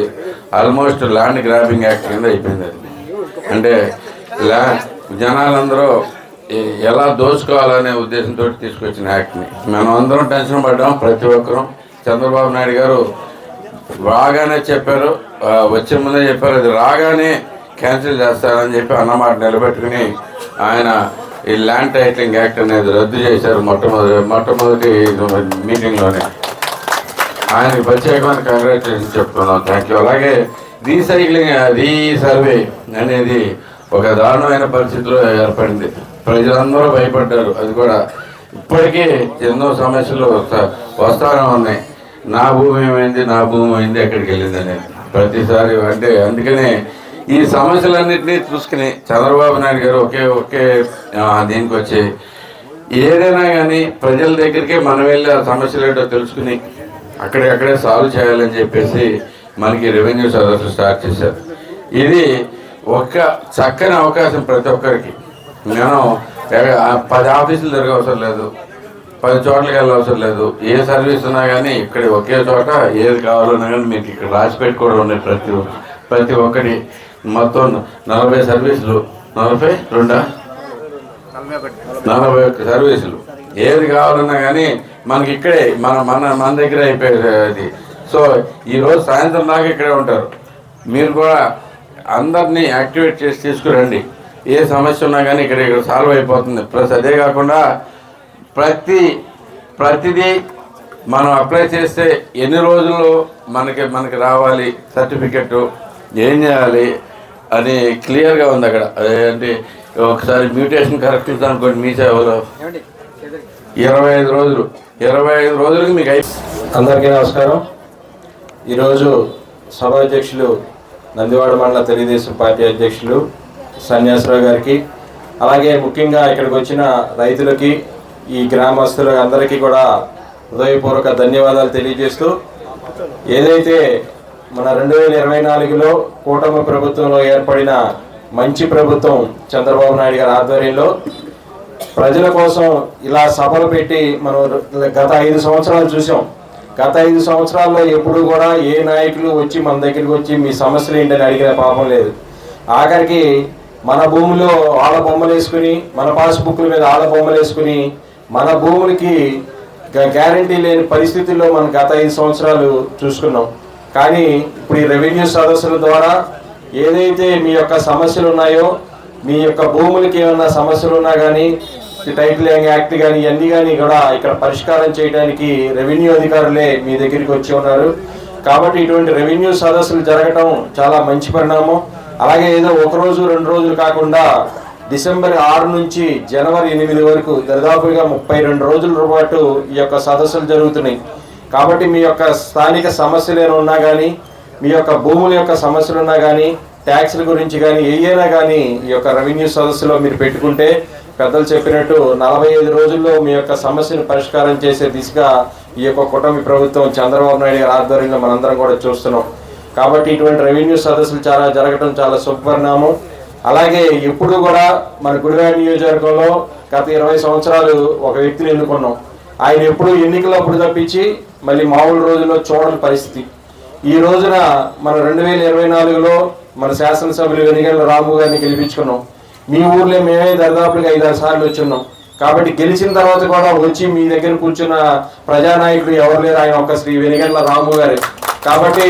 ఆల్మోస్ట్ ల్యాండ్ గ్రాబింగ్ యాక్ట్ కింద అయిపోయింది. అంటే జనాలందరూ ఎలా దోచుకోవాలనే ఉద్దేశంతో తీసుకొచ్చిన యాక్ట్ని మనం అందరం టెన్షన్ పడ్డాం. ప్రతి ఒక్కరూ చంద్రబాబు నాయుడు గారు రాగానే చెప్పారు, వచ్చే ముందే చెప్పారు, అది రాగానే క్యాన్సిల్ చేస్తారని చెప్పి అన్నమాట నిలబెట్టుకుని ఆయన ఈ ల్యాండ్ టైటిలింగ్ యాక్ట్ అనేది రద్దు చేశారు మొట్టమొదటి మీటింగ్లోనే. ఆయనకి ప్రత్యేకమైన కంగ్రాచులేషన్ చెప్తున్నాం. Thank you. అలాగే రీసర్వే అనేది ఒక దారుణమైన పరిస్థితిలో ఏర్పడింది. ప్రజలందరూ భయపడ్డారు. అది కూడా ఇప్పటికీ ఎన్నో సమస్యలు వస్తానే ఉన్నాయి. నా భూమి ఏమైంది ఎక్కడికి వెళ్ళింది అనేది ప్రతిసారి. అంటే అందుకనే ఈ సమస్యలన్నింటినీ చూసుకుని చంద్రబాబు నాయుడు గారు ఒకే దీనికి వచ్చి ఏదైనా కానీ ప్రజల దగ్గరికే మనం వెళ్ళి ఆ సమస్యలు ఏంటో తెలుసుకుని అక్కడే సాల్వ్ చేయాలని చెప్పేసి మనకి రెవెన్యూ సదస్సు స్టార్ట్ చేశారు. ఇది ఒక చక్కని అవకాశం ప్రతి ఒక్కరికి. నేను 10 ఆఫీసులు తిరగవసరం లేదు, 10 చోట్లకి వెళ్ళవసరం లేదు. ఏ సర్వీస్ ఉన్నా కానీ ఇక్కడ ఒకే చోట ఏది కావాలన్నా కానీ మీకు ఇక్కడ రాసి పెట్టుకోవడం ఉన్నాయి. ప్రతి ఒక్కటి మొత్తం 40 సర్వీసులు, 41 సర్వీసులు ఏది కావాలన్నా కానీ మనకి ఇక్కడే మన దగ్గర అయిపోయేది. సో ఈరోజు సాయంత్రం దాకా ఇక్కడే ఉంటారు. మీరు కూడా అందరినీ యాక్టివేట్ చేసి తీసుకురండి. ఏ సమస్య ఉన్నా కానీ ఇక్కడ సాల్వ్ అయిపోతుంది. ప్లస్ అదే కాకుండా ప్రతిదీ మనం అప్లై చేస్తే ఎన్ని రోజుల్లో మనకి రావాలి సర్టిఫికెట్, ఏం చేయాలి అని క్లియర్గా ఉంది అక్కడ. అదేంటి ఒకసారి మ్యూటేషన్ కరెక్ట్ అనుకోండి, మీ సేవలో 25 రోజులకి మీకు అందరికీ నమస్కారం. ఈరోజు సభాధ్యక్షులు నందివాడ మండల తెలుగుదేశం పార్టీ అధ్యక్షులు సన్యాసరావు గారికి, అలాగే ముఖ్యంగా ఇక్కడికి వచ్చిన రైతులకి, ఈ గ్రామస్తులకు అందరికీ కూడా హృదయపూర్వక ధన్యవాదాలు తెలియజేస్తూ, ఏదైతే మన 2024లో కూటమి ప్రభుత్వంలో ఏర్పడిన మంచి ప్రభుత్వం చంద్రబాబు నాయుడు గారి ఆధ్వర్యంలో ప్రజల కోసం ఇలా సభలు పెట్టి మనం గత 5 సంవత్సరాలు చూసాం. గత 5 సంవత్సరాల్లో ఎప్పుడు కూడా ఏ నాయకులు వచ్చి మన దగ్గరికి వచ్చి మీ సమస్యలు ఏంటని అడిగిన పాపం లేదు. ఆఖరికి మన భూమిలో ఆళ్ళ బొమ్మలు వేసుకుని, మన పాస్బుక్ల మీద ఆళ్ళ బొమ్మలు వేసుకుని మన భూములకి గ్యారంటీ లేని పరిస్థితుల్లో మనం గత 5 సంవత్సరాలు చూసుకున్నాం. కానీ ఇప్పుడు ఈ రెవెన్యూ సదస్సుల ద్వారా ఏదైతే మీ యొక్క సమస్యలు ఉన్నాయో, మీ యొక్క భూములకి ఏమన్నా సమస్యలు ఉన్నా కానీ టైటిలింగ్ యాక్ట్ కానీ ఇవన్నీ కానీ కూడా ఇక్కడ పరిష్కారం చేయడానికి రెవెన్యూ అధికారులే మీ దగ్గరికి వచ్చి ఉన్నారు. కాబట్టి ఇటువంటి రెవెన్యూ సదస్సులు జరగటం చాలా మంచి పరిణామం. అలాగే ఏదో 1 రోజు 2 రోజులు కాకుండా డిసెంబర్ 6 నుంచి జనవరి 8 వరకు దాదాపుగా 32 రోజుల పాటు ఈ యొక్క సదస్సులు జరుగుతున్నాయి. కాబట్టి మీ యొక్క స్థానిక సమస్యలు ఏమైనా ఉన్నా కానీ, మీ యొక్క భూముల యొక్క సమస్యలు ఉన్నా కానీ, ట్యాక్స్ల గురించి కానీ ఏదైనా కానీ ఈ యొక్క రెవెన్యూ సదస్సులో మీరు పెట్టుకుంటే పెద్దలు చెప్పినట్టు 45 రోజుల్లో మీ యొక్క సమస్యను పరిష్కారం చేసే దిశగా ఈ యొక్క కూటమి ప్రభుత్వం చంద్రబాబు నాయుడు గారి ఆధ్వర్యంలో మనందరం కూడా చూస్తున్నాం. కాబట్టి ఇటువంటి రెవెన్యూ సదస్సులు జరగడం చాలా శుభపరిణామం. అలాగే ఎప్పుడు కూడా మన గుడివాడ నియోజకవర్గంలో గత 20 సంవత్సరాలు ఒక వ్యక్తిని ఎన్నుకున్నాం. ఆయన ఎప్పుడు ఎన్నికలప్పుడు తప్పించి మళ్ళీ మామూలు రోజుల్లో చూడని పరిస్థితి. ఈ రోజున మన 2024లో మన శాసనసభ్యులు వెనిగండ్ల రాము గారిని గెలిపించుకున్నాం. మీ ఊర్లో మేమే దాదాపుగా 5-6 సార్లు వచ్చున్నాం. కాబట్టి గెలిచిన తర్వాత కూడా వచ్చి మీ దగ్గర కూర్చున్న ప్రజానాయకుడు ఎవరు లేరు, ఆయన ఒక శ్రీ వెనిగండ్ల రాము గారు. కాబట్టి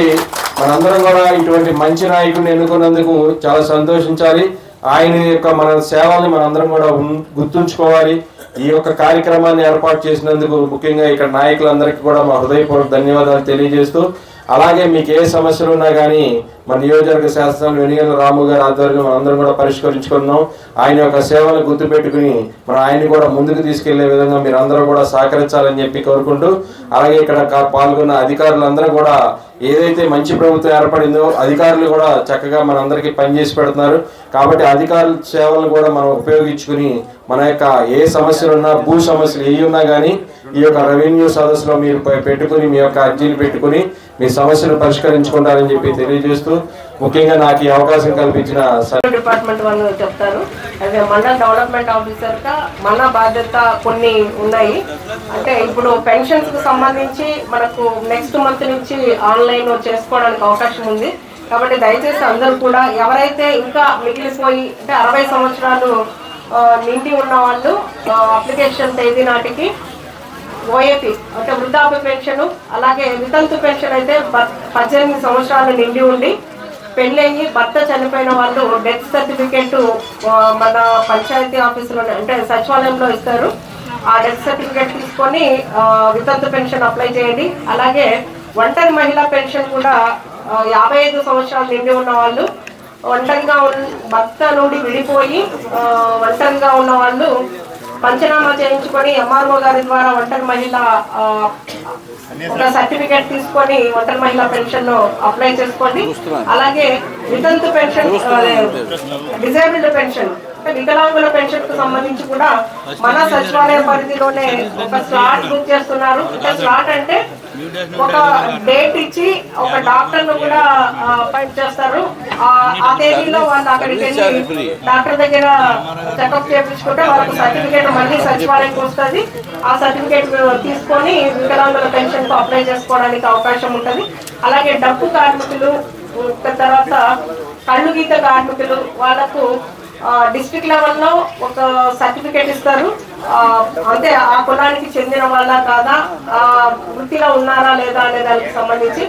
మనందరం కూడా ఇటువంటి మంచి నాయకుడిని ఎన్నుకున్నందుకు చాలా సంతోషించాలి. ఆయన యొక్క మన సేవల్ని మనందరం కూడా గుర్తుంచుకోవాలి. ఈ యొక్క కార్యక్రమాన్ని ఏర్పాటు చేసినందుకు ముఖ్యంగా ఇక్కడ నాయకులందరికీ కూడా మా హృదయపూర్వక ధన్యవాదాలు తెలియజేస్తూ, అలాగే మీకు ఏ సమస్యలు ఉన్నా కానీ మన నియోజకవర్గ శాసనసభ్యులు వెనిగండ్ల రాము గారి ఆధ్వర్యంలో మనందరం కూడా పరిష్కరించుకున్నాం. ఆయన యొక్క సేవలు గుర్తుపెట్టుకుని మనం ఆయన్ని కూడా ముందుకు తీసుకెళ్లే విధంగా మీరు అందరూ కూడా సహకరించాలని చెప్పి కోరుకుంటూ, అలాగే ఇక్కడ పాల్గొన్న అధికారులందరూ కూడా ఏదైతే మంచి ప్రభుత్వం ఏర్పడిందో అధికారులు కూడా చక్కగా మనందరికీ పనిచేసి పెడుతున్నారు. కాబట్టి అధికారుల సేవలను కూడా మనం ఉపయోగించుకుని మన యొక్క ఏ సమస్యలు ఉన్నా, భూ సమస్యలు ఏ ఉన్నా కానీ ఈ యొక్క రెవెన్యూ సదస్సులో మీరు పెట్టుకుని మీ యొక్క అర్జీలు పెట్టుకుని మీ సమస్యలు పరిష్కరించుకుంటారని చెప్పి తెలియజేస్తూ, ముఖ్యంగా నాకు ఈ అవకాశం కల్పించిన డిపార్ట్మెంట్ వాళ్ళు చెప్తారు. అదే మండల డెవలప్మెంట్ ఆఫీసర్ గా మన బాధ్యత కొన్ని ఉన్నాయి. అంటే ఇప్పుడు పెన్షన్స్ కు సంబంధించి మనకు నెక్స్ట్ మంత్ నుంచి ఆన్లైన్ చేసుకోవడానికి అవకాశం ఉంది. కాబట్టి దయచేసి అందరూ కూడా ఎవరైతే ఇంకా మిగిలిపోయి అంటే 60 సంవత్సరాలు నిండి ఉన్న వాళ్ళు అప్లికేషన్ తేదీ నాటికి ఓఏపీ అంటే వృద్ధాప్య పెన్షన్, అలాగే వితంతు పెన్షన్ అయితే 18 సంవత్సరాలు నిండి ఉండి పెళ్ళయ్యి భర్త చనిపోయిన వాళ్ళు డెత్ సర్టిఫికేట్ మన పంచాయతీ ఆఫీసులో అంటే సచివాలయంలో ఇస్తారు. ఆ డెత్ సర్టిఫికేట్ తీసుకొని వితంతు పెన్షన్ అప్లై చేయండి. అలాగే ఒంటరి మహిళా పెన్షన్ కూడా 55 సంవత్సరాలు నిండి ఉన్న వాళ్ళు, ఒంటరిగా భర్త నుండి విడిపోయి ఒంటరిగా ఉన్న వాళ్ళు పంచనామా చేయించుకొని ఎంఆర్ఓ గారి ద్వారా ఒంటరి మహిళ ఒక సర్టిఫికేట్ తీసుకొని ఒంటరి మహిళా పెన్షన్ అప్లై చేసుకోండి. అలాగే వితంతు పెన్షన్, డిజేబుల్డ్ పెన్షన్ అంటే వికలాంగుల పెన్షన్ కు సంబంధించి కూడా మన సచివాలయ పరిధిలోనే ఒక స్లాట్ బుక్ చేస్తున్నారు. స్లాట్ అంటే ఒక డేట్ ఇచ్చి ఒక డాక్టర్ ను కూడా అపాయింట్ చేస్తారు. ఆ తేదీలో వాళ్ళు అక్కడికి వెళ్ళి డాక్టర్ దగ్గర చెకప్ చేయించుకుంటే వాళ్ళకి సర్టిఫికేట్ మళ్ళీ సచివాలయంకి వస్తుంది. ఆ సర్టిఫికేట్ తీసుకొని వికలాంగుల పెన్షన్ కు అప్లై చేసుకోవడానికి అవకాశం ఉంటుంది. అలాగే డప్పు కార్మికులు, తర్వాత కళ్ళు గీత కార్మికులు వాళ్ళకు డిస్ట్రిక్ట్ లెవెల్లో ఒక సర్టిఫికేట్ ఇస్తారు. అంటే ఆ కులానికి చెందిన వాళ్ళ కాదా, వృత్తిలో ఉన్నారా లేదా అనే దానికి సంబంధించి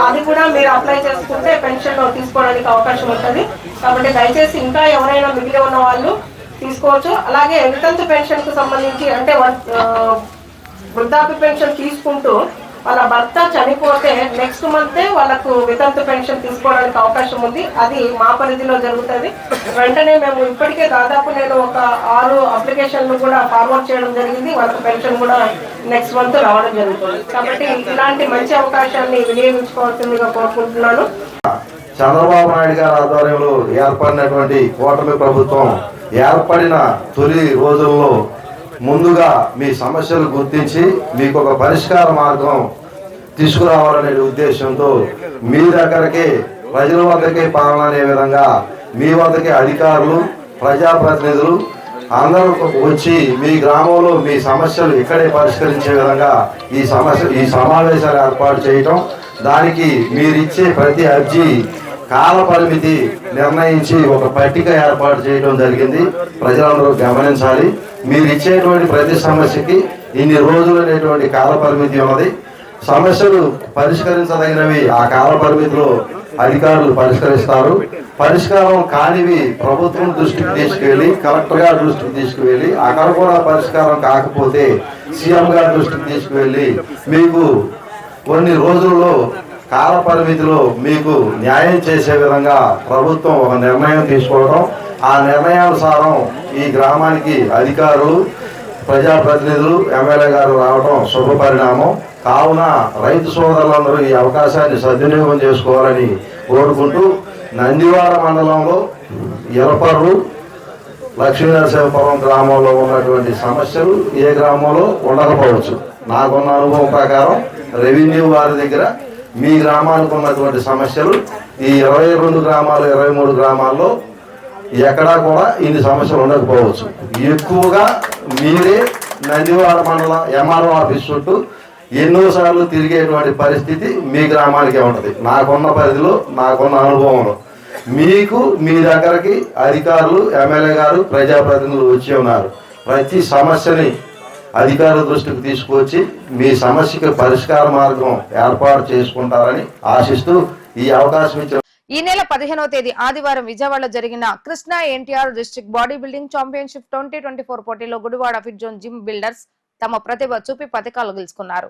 అది కూడా మీరు అప్లై చేసుకుంటే పెన్షన్ తీసుకోవడానికి అవకాశం ఉంటుంది. కాబట్టి దయచేసి ఇంకా ఎవరైనా మిగిలి ఉన్న వాళ్ళు తీసుకోవచ్చు. అలాగే వితంతు పెన్షన్ కు సంబంధించి అంటే వృద్ధాప్య పెన్షన్ తీసుకుంటూ వాళ్ళ భర్త చనిపోతే నెక్స్ట్ మంతే వాళ్ళకు వితంతు పెన్షన్ తీసుకోవడానికి అవకాశం ఉంది. అది మా పరిధిలో జరుగుతుంది. వెంటనే మేము ఇప్పటికే దాదాపు నేను ఒక 6 అప్లికేషన్లు కూడా ఫార్వర్డ్ చేయడం జరిగింది. వాళ్ళకు పెన్షన్ కూడా నెక్స్ట్ మంత్ రావడం జరుగుతుంది. కాబట్టి ఇలాంటి మంచి అవకాశాన్ని వినియోగించుకోవాల్సిందిగా కోరుకుంటున్నాను. చంద్రబాబు నాయుడు గారి ఆధ్వర్యంలో ఏర్పడినటువంటి కూటమి ప్రభుత్వం ఏర్పడిన తొలి రోజుల్లో ముందుగా మీ సమస్యలు గుర్తించి మీకు ఒక పరిష్కార మార్గం తీసుకురావాలనే ఉద్దేశంతో మీ దగ్గరికి ప్రజల వద్దకే పాలన అనే విధంగా మీ వద్దకే అధికారులు, ప్రజాప్రతినిధులు అందరూ వచ్చి మీ గ్రామంలో మీ సమస్యలు ఇక్కడే పరిష్కరించే విధంగా ఈ సమావేశాలు ఏర్పాటు చేయటం, దానికి మీరిచ్చే ప్రతి అర్జీ కాల పరిమితి నిర్ణయించి ఒక పట్టిక ఏర్పాటు చేయడం జరిగింది. ప్రజలందరూ గమనించాలి. మీరు ఇచ్చేటువంటి ప్రతి సమస్యకి ఇన్ని రోజులు అనేటువంటి కాల పరిమితి ఉన్నది. సమస్యలు పరిష్కరించదగినవి ఆ కాల పరిమితిలో అధికారులు పరిష్కరిస్తారు. పరిష్కారం కానివి ప్రభుత్వం దృష్టికి తీసుకువెళ్ళి, కలెక్టర్ గారి దృష్టికి తీసుకువెళ్ళి, అక్కడ కూడా పరిష్కారం కాకపోతే సీఎం గారి దృష్టికి తీసుకువెళ్ళి మీకు కొన్ని రోజుల్లో కాల పరిమితిలో మీకు న్యాయం చేసే విధంగా ప్రభుత్వం ఒక నిర్ణయం తీసుకోవడం, ఆ నిర్ణయానుసారం ఈ గ్రామానికి అధికారులు, ప్రజాప్రతినిధులు, ఎమ్మెల్యే గారు రావడం శుభ పరిణామం. కావున రైతు సోదరులందరూ ఈ అవకాశాన్ని సద్వినియోగం చేసుకోవాలని కోరుకుంటూ, నందివాడ మండలంలో ఎలపర్రు, లక్ష్మీనరసింహపురం గ్రామంలో ఉన్నటువంటి సమస్యలు ఏ గ్రామంలో ఉండకపోవచ్చు. నాకున్న అనుభవం ప్రకారం రెవెన్యూ వారి దగ్గర మీ గ్రామానికి ఉన్నటువంటి సమస్యలు ఈ 22 గ్రామాలు 23 గ్రామాల్లో ఎక్కడా కూడా ఇన్ని సమస్యలు ఉండకపోవచ్చు. ఎక్కువగా మీరే నందివాడ మండలం ఎంఆర్ఓ ఆఫీస్ చుట్టూ ఎన్నోసార్లు తిరిగేటువంటి పరిస్థితి మీ గ్రామానికే ఉంటుంది. నాకున్న పరిధిలో, నాకున్న అనుభవంలో మీకు మీ దగ్గరకి అధికారులు, ఎమ్మెల్యే గారు, ప్రజాప్రతినిధులు వచ్చి ఉన్నారు. ప్రతి సమస్యని అధికారుల దృష్టికి తీసుకొచ్చి మీ సమస్యకి పరిష్కార మార్గం ఏర్పాటు చేసుకుంటారని ఆశిస్తూ ఈ అవకాశం ఇచ్చిన ఈ నెల 15వ తేదీ ఆదివారం విజయవాడలో జరిగిన Krishna NTR district body building championship 2024 పోటీలో Gudivada fit zone gym builders తమ ప్రతిభ చూపి పథకాలు గెలుచుకున్నారు.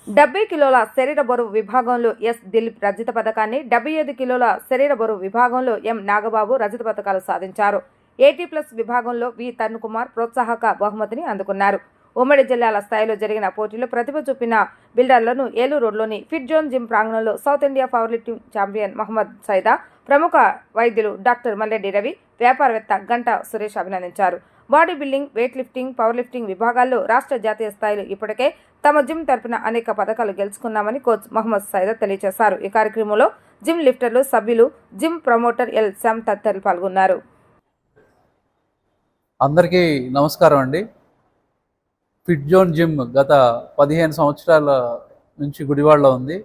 70 కిలోల శరీర బరువు విభాగంలో ఎస్ దిలీప్ రజత పథకాన్ని, 75 కిలోల శరీర బరువు విభాగంలో ఎం నాగబాబు రజత పథకాలు సాధించారు. 80+ విభాగంలో వి తరుణ్ కుమార్ ప్రోత్సాహక బహుమతిని అందుకున్నారు. ఉమ్మడి జిల్లాల స్థాయిలో జరిగిన పోటీలో ప్రతిభ చూపిన బిల్డర్లను ఏలూరు రోడ్లోని ఫిట్ జోన్ జిమ్ ప్రాంగణంలో south India power lifting champion Mohammed Saida, ప్రముఖ వైద్యులు డాక్టర్ మల్లెడ్డి రవి, వ్యాపారవేత్త గంటా సురేష్ అభినందించారు. Body building, weight lifting, power lifting విభాగాల్లో రాష్ట్ర, జాతీయ స్థాయిలో ఇప్పటికే తమ జిమ్ తరపున అనేక పథకాలు గెలుచుకున్నామని కోచ్ మహమ్మద్ సైదా తెలియజేశారు. ఈ కార్యక్రమంలో జిమ్ లిఫ్టర్లు, సభ్యులు, జిమ్ ప్రమోటర్ ఎల్ శ్యామ్ తదితరులు పాల్గొన్నారు. అందరికీ నమస్కారం అండి. ఫిట్ జోన్ జిమ్ గత 15 సంవత్సరాల నుంచి గుడివాడలో ఉంది.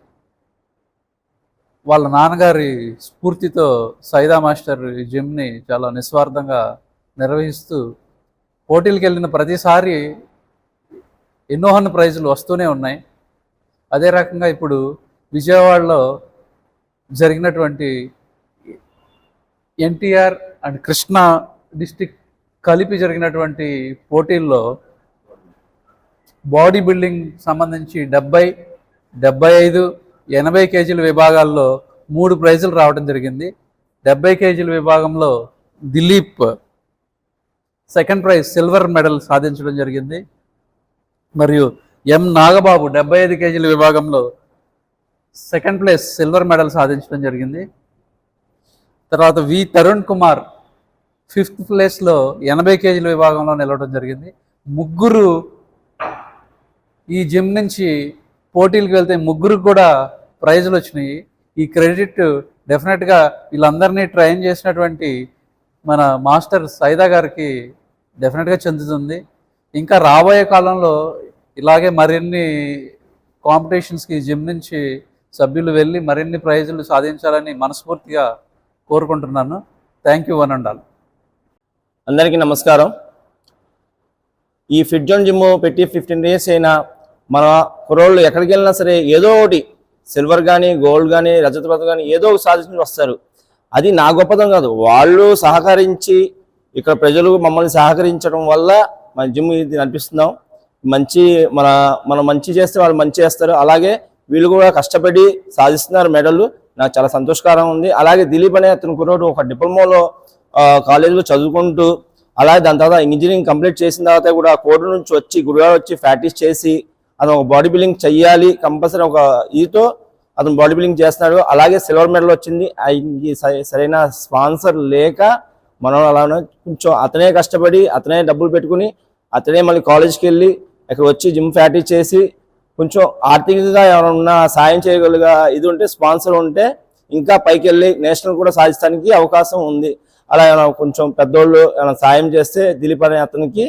వాళ్ళ నాన్నగారి స్ఫూర్తితో సైదా మాస్టర్ ఈ జిమ్ని చాలా నిస్వార్థంగా నిర్వహిస్తూ పోటీలకు వెళ్ళిన ప్రతిసారి ఎన్నో ప్రైజులు వస్తూనే ఉన్నాయి. అదే రకంగా ఇప్పుడు విజయవాడలో జరిగినటువంటి ఎన్టీఆర్ అండ్ కృష్ణా డిస్టిక్ కలిపి జరిగినటువంటి పోటీల్లో బాడీ బిల్డింగ్ సంబంధించి 70, 75, 80 కేజీల విభాగాల్లో 3 ప్రైజులు రావడం జరిగింది. 70 కేజీల విభాగంలో Dilip second prize silver medal సాధించడం జరిగింది. మరియు ఎం నాగబాబు 75 కేజీల విభాగంలో సెకండ్ ప్లేస్ సిల్వర్ మెడల్ సాధించడం జరిగింది. తర్వాత వి తరుణ్ కుమార్ 5th ప్లేస్లో 80 కేజీల విభాగంలో నిలవడం జరిగింది. ముగ్గురు ఈ జిమ్ నుంచి పోటీలకు వెళ్తే ముగ్గురికి కూడా ప్రైజులు వచ్చినాయి. ఈ క్రెడిట్ డెఫినెట్గా వీళ్ళందరినీ ట్రైన్ చేసినటువంటి మన మాస్టర్ సైదా గారికి డెఫినెట్గా చెందుతుంది. ఇంకా రాబోయే కాలంలో ఇలాగే మరిన్ని కాంపిటీషన్స్కి జిమ్ నుంచి సభ్యులు వెళ్ళి మరిన్ని ప్రైజులు సాధించాలని మనస్ఫూర్తిగా కోరుకుంటున్నాను. Thank you one and all. అందరికీ నమస్కారం. ఈ ఫిట్ జోన్ జిమ్ పెట్టి 15 డేస్ అయినా మన కుర్రోళ్ళు ఎక్కడికి వెళ్ళినా సరే ఏదో ఒకటి సిల్వర్ కానీ, గోల్డ్ కానీ, రజత పథకం కానీ ఏదో ఒకటి సాధించి వస్తారు. అది నా గొప్పతనం కాదు, వాళ్ళు సహకరించి ఇక్కడ ప్రజలు మమ్మల్ని సహకరించడం వల్ల మన జిమ్ ఇది నడిపిస్తున్నాం. మనం మంచి చేస్తే వాళ్ళు మంచి చేస్తారు. అలాగే వీళ్ళు కూడా కష్టపడి సాధిస్తున్నారు మెడల్. నాకు చాలా సంతోషకరంగా ఉంది. అలాగే దిలీప్ అనే అతను కుర్రోడు ఒక డిప్లొమాలో కాలేజీలో చదువుకుంటూ అలాగే దాని తర్వాత ఇంజనీరింగ్ కంప్లీట్ చేసిన తర్వాత కూడా కోర్టు నుంచి వచ్చి గుడివాడ వచ్చి ప్రాక్టీస్ చేసి అతను ఒక బాడీ బిల్డింగ్ చెయ్యాలి కంపల్సరీ ఒక ఈతో అతను బాడీ బిల్డింగ్ చేస్తున్నాడు. అలాగే సిల్వర్ మెడల్ వచ్చింది. సరైన స్పాన్సర్ లేక మనం అలానే కొంచెం అతనే కష్టపడి అతనే డబ్బులు పెట్టుకుని అతనే మళ్ళీ కాలేజ్కి వెళ్ళి ఇక్కడ వచ్చి జిమ్ ప్రాక్టీస్ చేసి కొంచెం ఆర్థికంగా ఎవరన్నా సాయం చేయగలిగా ఇది ఉంటే స్పాన్సర్ ఉంటే ఇంకా పైకి వెళ్ళి నేషనల్ కూడా సాధించడానికి అవకాశం ఉంది. అలా కొంచెం పెద్దోళ్ళు సాయం చేస్తే దిలీప్ అనే అతనికి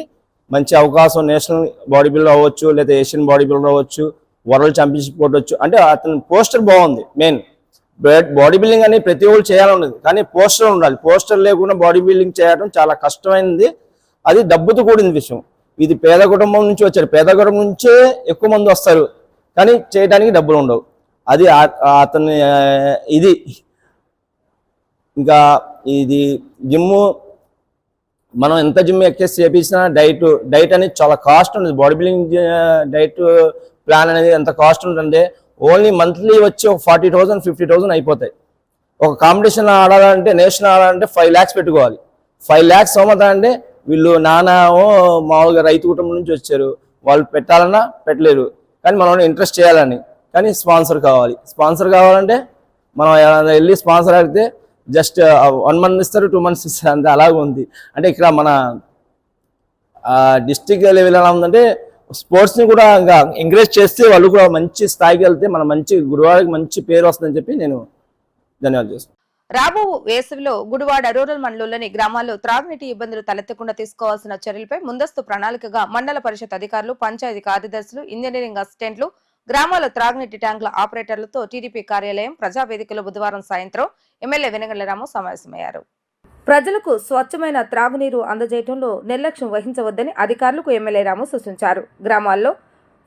మంచి అవకాశం నేషనల్ బాడీ బిల్డర్ అవ్వచ్చు, లేదా ఏషియన్ బాడీ బిల్డర్ అవ్వచ్చు, వరల్డ్ ఛాంపియన్షిప్ కొట్టవచ్చు. అంటే అతని పోస్టర్ బాగుంది. మెయిన్ బాడీ బిల్డింగ్ అని ప్రతి ఒళ్ళు చేయాలన్నది, కానీ పోస్టర్ ఉండాలి. పోస్టర్ లేకుండా బాడీ బిల్డింగ్ చేయడం చాలా కష్టమైనది. అది డబ్బుతో కూడిన విషయం. ఇది పేద కుటుంబం నుంచి వచ్చారు. పేద కుటుంబం నుంచే ఎక్కువ మంది వస్తారు, కానీ చేయడానికి డబ్బులు ఉండవు. అది అతని ఇది. ఇంకా ఇది జిమ్ మనం ఎంత జిమ్ ఎక్సైజ్ చేపించినా డైట్ అనేది చాలా కాస్ట్ ఉంటుంది. బాడీ బిల్డింగ్ డైట్ ప్లాన్ అనేది ఎంత కాస్ట్ ఉంటుందంటే ఓన్లీ మంత్లీ వచ్చి ఒక 40,000 50,000 అయిపోతాయి. ఒక కాంపిటీషన్ ఆడాలంటే నేషనల్ ఆడాలంటే 5 lakhs పెట్టుకోవాలి. 5 lakhs అంటే వీళ్ళు మామూలుగా రైతు కుటుంబం నుంచి వచ్చారు, వాళ్ళు పెట్టాలన్నా పెట్టలేరు. కానీ మనం ఇంట్రెస్ట్ చేయాలని, కానీ స్పాన్సర్ కావాలి. స్పాన్సర్ కావాలంటే మనం వెళ్ళి స్పాన్సర్ అడిగితే జస్ట్ 1 month ఇస్తారు, 2 months ఇస్తారు, అంతే. అలాగే ఉంది. అంటే ఇక్కడ మన డిస్ట్రిక్ట్ లెవెల్ ఎలా ఉందంటే స్పోర్ట్స్ని కూడా ఇంకా ఎంకరేజ్ చేస్తే వాళ్ళు కూడా మంచి స్థాయికి వెళ్తే మన మంచి గురువారికి మంచి పేరు వస్తుందని చెప్పి నేను ధన్యవాదాలు చేస్తాను. రాబో వేసవిలో గుడివాడ రూరల్ మండలంలోని గ్రామాల్లో త్రాగునీటి ఇబ్బందులు తలెత్తకుండా తీసుకోవాల్సిన చర్యలపై ముందస్తు ప్రణాళికగా మండల పరిషత్ అధికారులు, పంచాయతీ కార్యదర్శులు, ఇంజనీరింగ్ అసిస్టెంట్లు, గ్రామాల త్రాగునీటి ట్యాంకుల ఆపరేటర్లతో టీడీపీ కార్యాలయం ప్రజావేదికలో బుధవారం సాయంత్రం ఎమ్మెల్యే వెనగండ్ల రాము సమావేశమయ్యారు. ప్రజలకు స్వచ్ఛమైన త్రాగునీరు అందజేయడంలో నిర్లక్ష్యం వహించవద్దని అధికారులకు ఎమ్మెల్యే రాము సూచించారు. గ్రామాల్లో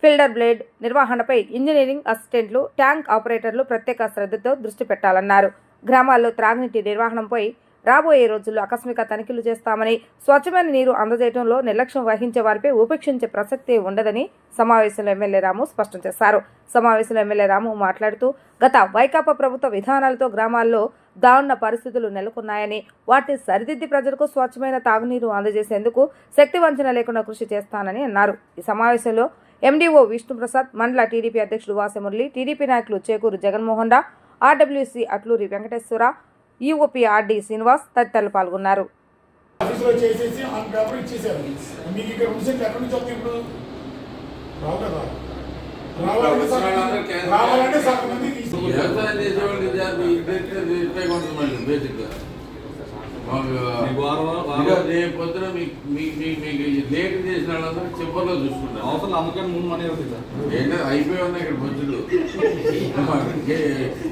ఫిల్టర్ బ్లేడ్ నిర్వహణపై ఇంజనీరింగ్ అసిస్టెంట్లు, ట్యాంక్ ఆపరేటర్లు ప్రత్యేక శ్రద్ధతో దృష్టి పెట్టాలన్నారు. గ్రామాల్లో త్రాగునీటి నిర్వహణపై రాబోయే రోజుల్లో ఆకస్మిక తనిఖీలు చేస్తామని, స్వచ్ఛమైన నీరు అందజేయడంలో నిర్లక్ష్యం వహించే వారిపై ఉపేక్షించే ప్రసక్తే ఉండదని సమావేశంలో ఎమ్మెల్యే రాము స్పష్టం చేశారు. సమావేశంలో ఎమ్మెల్యే రాము మాట్లాడుతూ గత వైకాపా ప్రభుత్వ విధానాలతో గ్రామాల్లో దారుణ పరిస్థితులు నెలకొన్నాయని, వాటిని సరిదిద్ది ప్రజలకు స్వచ్ఛమైన తాగునీరు అందజేసేందుకు శక్తి వంచన లేకుండా కృషి చేస్తానని అన్నారు. ఈ సమావేశంలో ఎండీఓ విష్ణుప్రసాద్, మండల టీడీపీ అధ్యక్షుడు వాసమురళి, టీడీపీ నాయకులు Chekuru Jaganmohan Rao, RWC Atluri Venkateswara, EOP RD Srinivas తదితరులు పాల్గొన్నారు. పొద్దున లేట్ చేసిన వాళ్ళందరూ చివరిలో చూసుకుంటారు. అవసరం అమ్మకాన్ని ముందు మనీ ఏంటంటే అయిపోయి ఉన్నాయి ఇక్కడ బొచ్చులు.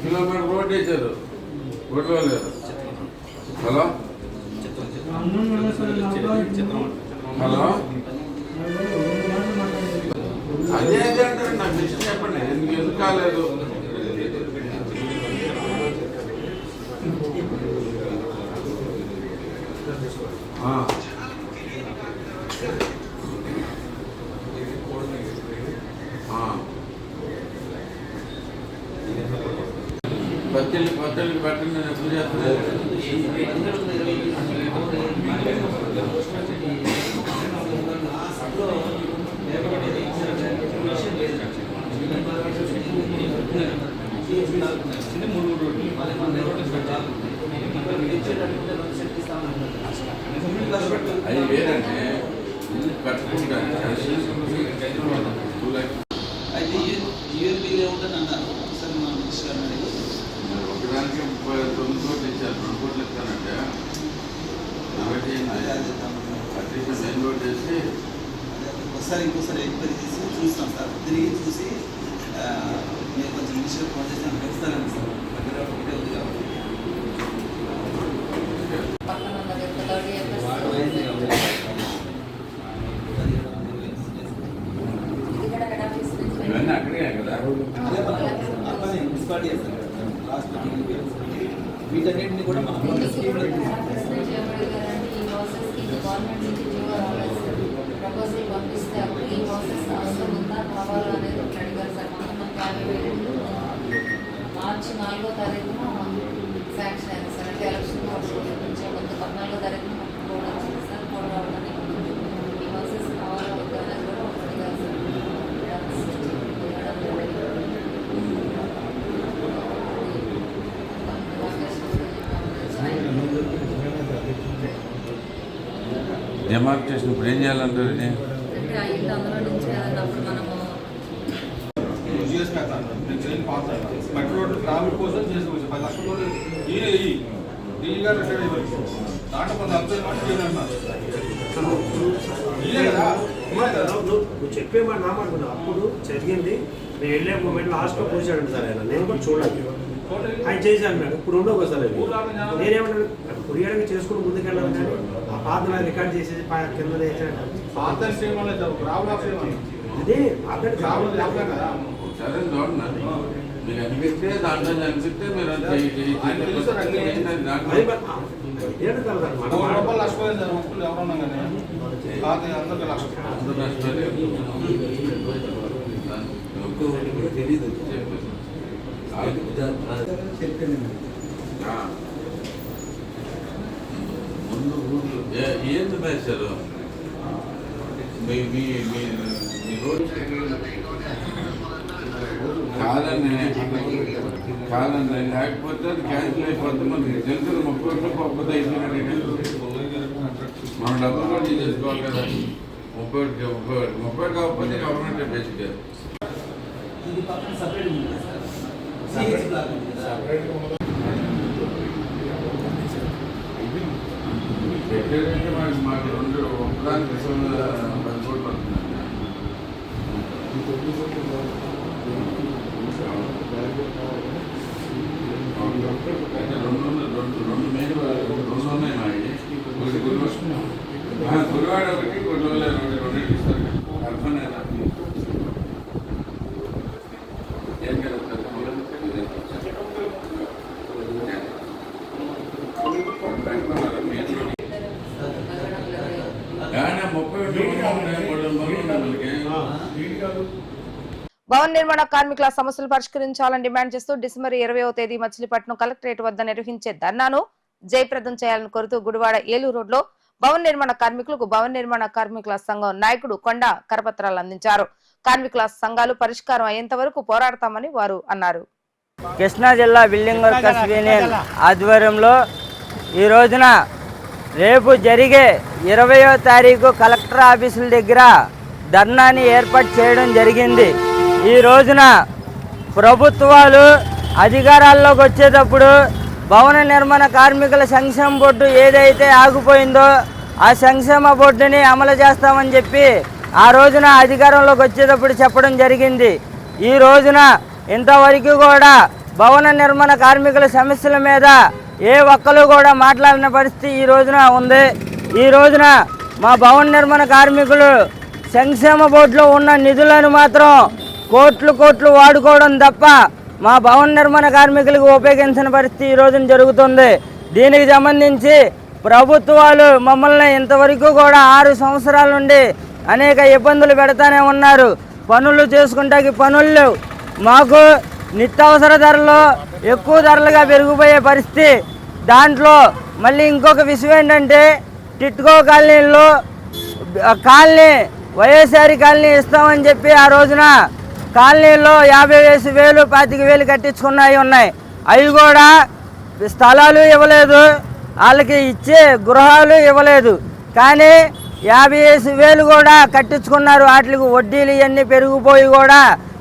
కిలోమీటర్ రోడ్ వేశారు, కొట్టుకోలేరు. హలో హలో అదే అంటారు. నాకు విషయం చెప్పండి, ఎందుకు కాలేదు? పత్తిళ్ళు పెట్టండి, నేను ఎప్పుడు చేస్తున్నాను. అది వేరంటే కట్టుకుంటాను. ఒకదానికి 39 కోట్లు ఇచ్చారు, 2 కోట్లు ఇస్తానంటే అట్లీస్ట్ మెయిన్ రోడ్ చేసి ఇంకోసారి ఎంక్వైరీ చేసి చూస్తాం సార్. తిరిగి చూసి నేను కొంచెం విషయం ఫోన్ చేసి నాకు తెలుస్తానండి సార్. దగ్గర ఒకటే ఉంది కాబట్టి ఇవన్నీ అక్కడే కదా. మున్సిపాలిటీ లాస్ట్ వీటన్నింటినీ కూడా మనం ప్రపోజల్ పంపిస్తే అప్పుడు ఈ ప్రాసెస్ అవసరం ఉందా కావాలా అనేది అడిగారు సార్. మార్చి 4వ తారీఖున శాంక్షన్ అయింది సార్. అంటే ఎలక్షన్ నుంచి ముందు 14వ తారీఖున కోడ్ వచ్చింది సార్. కోడ్ రావడానికి ఈ ప్రాసెస్ కావాలా వద్దా అనేది కూడా అడిగారు సార్. డెమార్కేషన్ ఇప్పుడు ఏం చేయాలంటారు? మట్టి రోడ్లు గ్రామీణ కోసం చేసుకోవచ్చు. 10 లక్షల డీజీ గారు దాంట్లో కొంత నువ్వు చెప్పే మాట నా మాట అప్పుడు జరిగింది. నేను వెళ్ళే మూమెంట్ లాస్ట్లో కూర్చాడు సార్ ఆయన. నేను కూడా చూడాలి ఆయన చేసి అన్నాడు. ఇప్పుడు ఉండవు సార్ అది. నేనేమన్నాడు, కుడియడానికి చేసుకుని ముందుకెళ్ళాలి కానీ ఆ పాత రికార్డ్ చేసేసి కింద పాత అదే అక్కడ సరే చూడండి, మీరు అనిపిస్తే దాంట్లో అనిపిస్తే మీరు తెలీదు. ముందు ఊర్లు ఏంది వేశారు? మీ రోడ్ కాదండి, లేకపోతే అది క్యాన్సిల్ అయిపోతుంది. మనకి తెలుసు 30 కోట్లు గొప్పది అయిపోయినట్టు మనం డబ్బులు కూడా చేసుకోవాలి కదా. 30 కాకపోతే గవర్నమెంట్ బేసిక్గా దానికి 10 కోట్లు పడుతుందండి. రెండు మెయిన్ రెండు ఉన్నాయి మావి. గుడివాడ ఒకటి గుడివాడ రెండు ఇస్తారు. అర్థమైనా ఏం కదా భవన నిర్మాణ కార్మికుల సమస్యలు పరిష్కరించాలని డిమాండ్ చేస్తూ డిసెంబర్ 20వ తేదీ మచిలీపట్నం కలెక్టరేట్ వద్ద నిర్వహించే ధర్నాను జయప్రదం చేయాలని కోరుతూ గుడివాడ ఏలూరు రోడ్లో భవన నిర్మాణ కార్మికులకు భవన నిర్మాణ కార్మికుల సంఘం నాయకుడు కొండ కరపత్రాలు అందించారు. కార్మికుల సంఘాలు పరిష్కారం అయ్యేంత వరకు పోరాడతామని వారు అన్నారు. కృష్ణా జిల్లా బిల్డింగ్ వర్కర్స్ యూనియన్ ఆధ్వర్యంలో ఈ రోజున రేపు జరిగే 20వ తారీఖు కలెక్టర్ ఆఫీసుల దగ్గర ధర్నాని ఏర్పాటు చేయడం జరిగింది. ఈ రోజున ప్రభుత్వాలు అధికారాల్లోకి వచ్చేటప్పుడు భవన నిర్మాణ కార్మికుల సంక్షేమ బోర్డు ఏదైతే ఆగిపోయిందో ఆ సంక్షేమ బోర్డుని అమలు చేస్తామని చెప్పి ఆ రోజున అధికారంలోకి వచ్చేటప్పుడు చెప్పడం జరిగింది. ఈ రోజున ఇంతవరకు కూడా భవన నిర్మాణ కార్మికుల సమస్యల మీద ఏ ఒక్కరు కూడా మాట్లాడిన పరిస్థితి ఈ రోజున ఉంది. ఈ రోజున మా భవన నిర్మాణ కార్మికులు సంక్షేమ బోర్డులో ఉన్న నిధులను మాత్రం కోట్లు వాడుకోవడం తప్ప మా భవన నిర్మాణ కార్మికులకు ఉపయోగించిన పరిస్థితి ఈ రోజున జరుగుతుంది. దీనికి సంబంధించి ప్రభుత్వాలు మమ్మల్ని ఇంతవరకు కూడా 6 సంవత్సరాల నుండి అనేక ఇబ్బందులు పెడతానే ఉన్నారు. పనులు చేసుకుంటాకి పనులు మాకు నిత్యావసర ధరలు ఎక్కువ ధరలుగా పెరిగిపోయే పరిస్థితి. దాంట్లో మళ్ళీ ఇంకొక విషయం ఏంటంటే టిట్కో కాలనీలో కాలనీ వైఎస్ఆర్ కాలనీ ఇస్తామని చెప్పి ఆ రోజున కాలనీలో 50,000 25,000 కట్టించుకున్నాయి ఉన్నాయి. అవి కూడా స్థలాలు ఇవ్వలేదు, వాళ్ళకి ఇచ్చే గృహాలు ఇవ్వలేదు. కానీ 50,000 కూడా కట్టించుకున్నారు. వాటికి వడ్డీలు ఇవన్నీ పెరిగిపోయి కూడా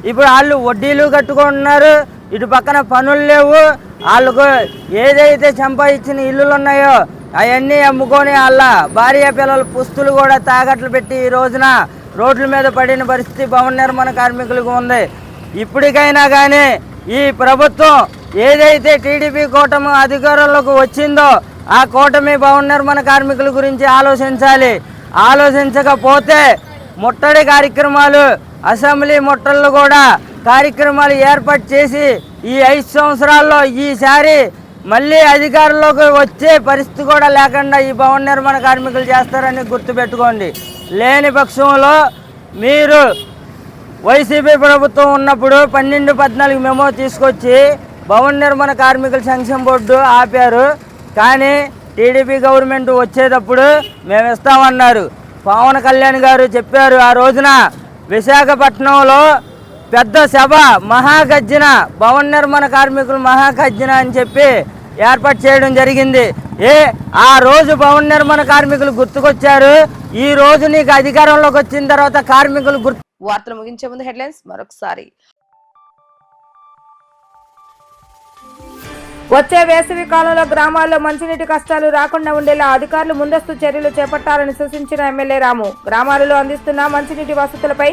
ఇప్పుడు వాళ్ళు వడ్డీలు కట్టుకుంటున్నారు. ఇటు పక్కన పనులు లేవు. వాళ్ళకు ఏదైతే సంపాదించిన ఇల్లులు ఉన్నాయో అవన్నీ అమ్ముకొని వాళ్ళ భార్య పిల్లల పుస్తులు కూడా తాకట్లు పెట్టి ఈ రోజున రోడ్ల మీద పడిన పరిస్థితి భవన నిర్మాణ కార్మికులకు ఉంది. ఇప్పటికైనా కానీ ఈ ప్రభుత్వం ఏదైతే టీడీపీ కూటమి అధికారంలోకి వచ్చిందో ఆ కూటమి భవన నిర్మాణ కార్మికుల గురించి ఆలోచించాలి. ఆలోచించకపోతే ముట్టడి కార్యక్రమాలు, అసెంబ్లీ ముట్టళ్ళు కూడా కార్యక్రమాలు ఏర్పాటు చేసి ఈ 5 సంవత్సరాల్లో ఈసారి మళ్ళీ అధికారంలోకి వచ్చే పరిస్థితి కూడా లేకుండా ఈ భవన నిర్మాణ కార్మికులు చేస్తారని గుర్తుపెట్టుకోండి. లేని పక్షంలో మీరు వైసీపీ ప్రభుత్వం ఉన్నప్పుడు 12-14 మెమో తీసుకొచ్చి భవన నిర్మాణ కార్మికుల సంక్షేమ బోర్డు ఆపారు. కానీ టీడీపీ గవర్నమెంట్ వచ్చేటప్పుడు మేము ఇస్తామన్నారు. పవన్ కళ్యాణ్ గారు చెప్పారు ఆ రోజున విశాఖపట్నంలో పెద్ద సభ మహాగర్జన, భవన నిర్మాణ కార్మికులు మహాగర్జన అని చెప్పి ఏర్పాటు చేయడం జరిగింది. ఆ రోజు భవన నిర్మాణ కార్మికులు గుర్తుకొచ్చారు. ఈ రోజు నీకు అధికారంలోకి వచ్చిన తర్వాత కార్మికులు గుర్తు. వార్తలు ముగించే ముందు హెడ్లైన్స్ మరొకసారి. వచ్చే వేసవి కాలంలో గ్రామాల్లో మంచినీటి కష్టాలు రాకుండా ఉండేలా అధికారులు ముందస్తు చర్యలు చేపట్టాలని సూచించిన ఎమ్మెల్యే రాము. గ్రామాలలో అందిస్తున్న మంచినీటి వసతులపై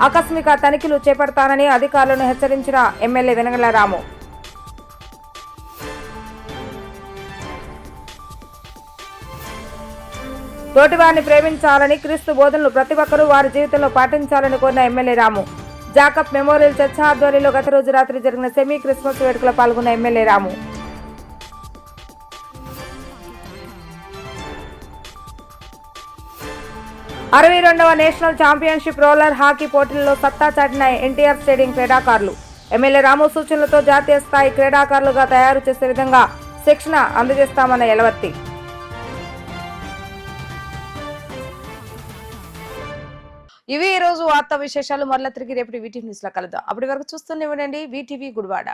ఆకస్మిక తనిఖీలు చేపడతానని అధికారులను హెచ్చరించిన ఎమ్మెల్యే వెనగళ్ల రాము. తోటివారిని ప్రేమించాలని క్రీస్తు బోధనలు ప్రతి ఒక్కరూ వారి జీవితంలో పాటించాలని కోరిన ఎమ్మెల్యే రాము. జాకబ్ మెమోరియల్ చర్చ్ ఆధ్వర్యంలో గత రోజు రాత్రి జరిగిన సెమీ క్రిస్మస్ వేడుకలో పాల్గొన్న ఎమ్మెల్యే రాము. అరవై 62వ నేషనల్ ఛాంపియన్షిప్ రోలర్ హాకీ పోటీల్లో సత్తా చాటిన ఎన్టీఆర్ స్టేడియం క్రీడాకారులు. ఎమ్మెల్యే రాము సూచనలతో జాతీయ స్థాయి క్రీడాకారులుగా తయారు చేసే విధంగా శిక్షణ అందజేస్తామన్న యలవర్తి. ఇవి ఈ రోజు వార్తా విశేషాలు. మరలా తిరిగి రేపటి వీటీవీ న్యూస్ లో కలుద్దాం. అప్పటి వరకు చూస్తూనే ఉండండి వీటీవీ గుడివాడ.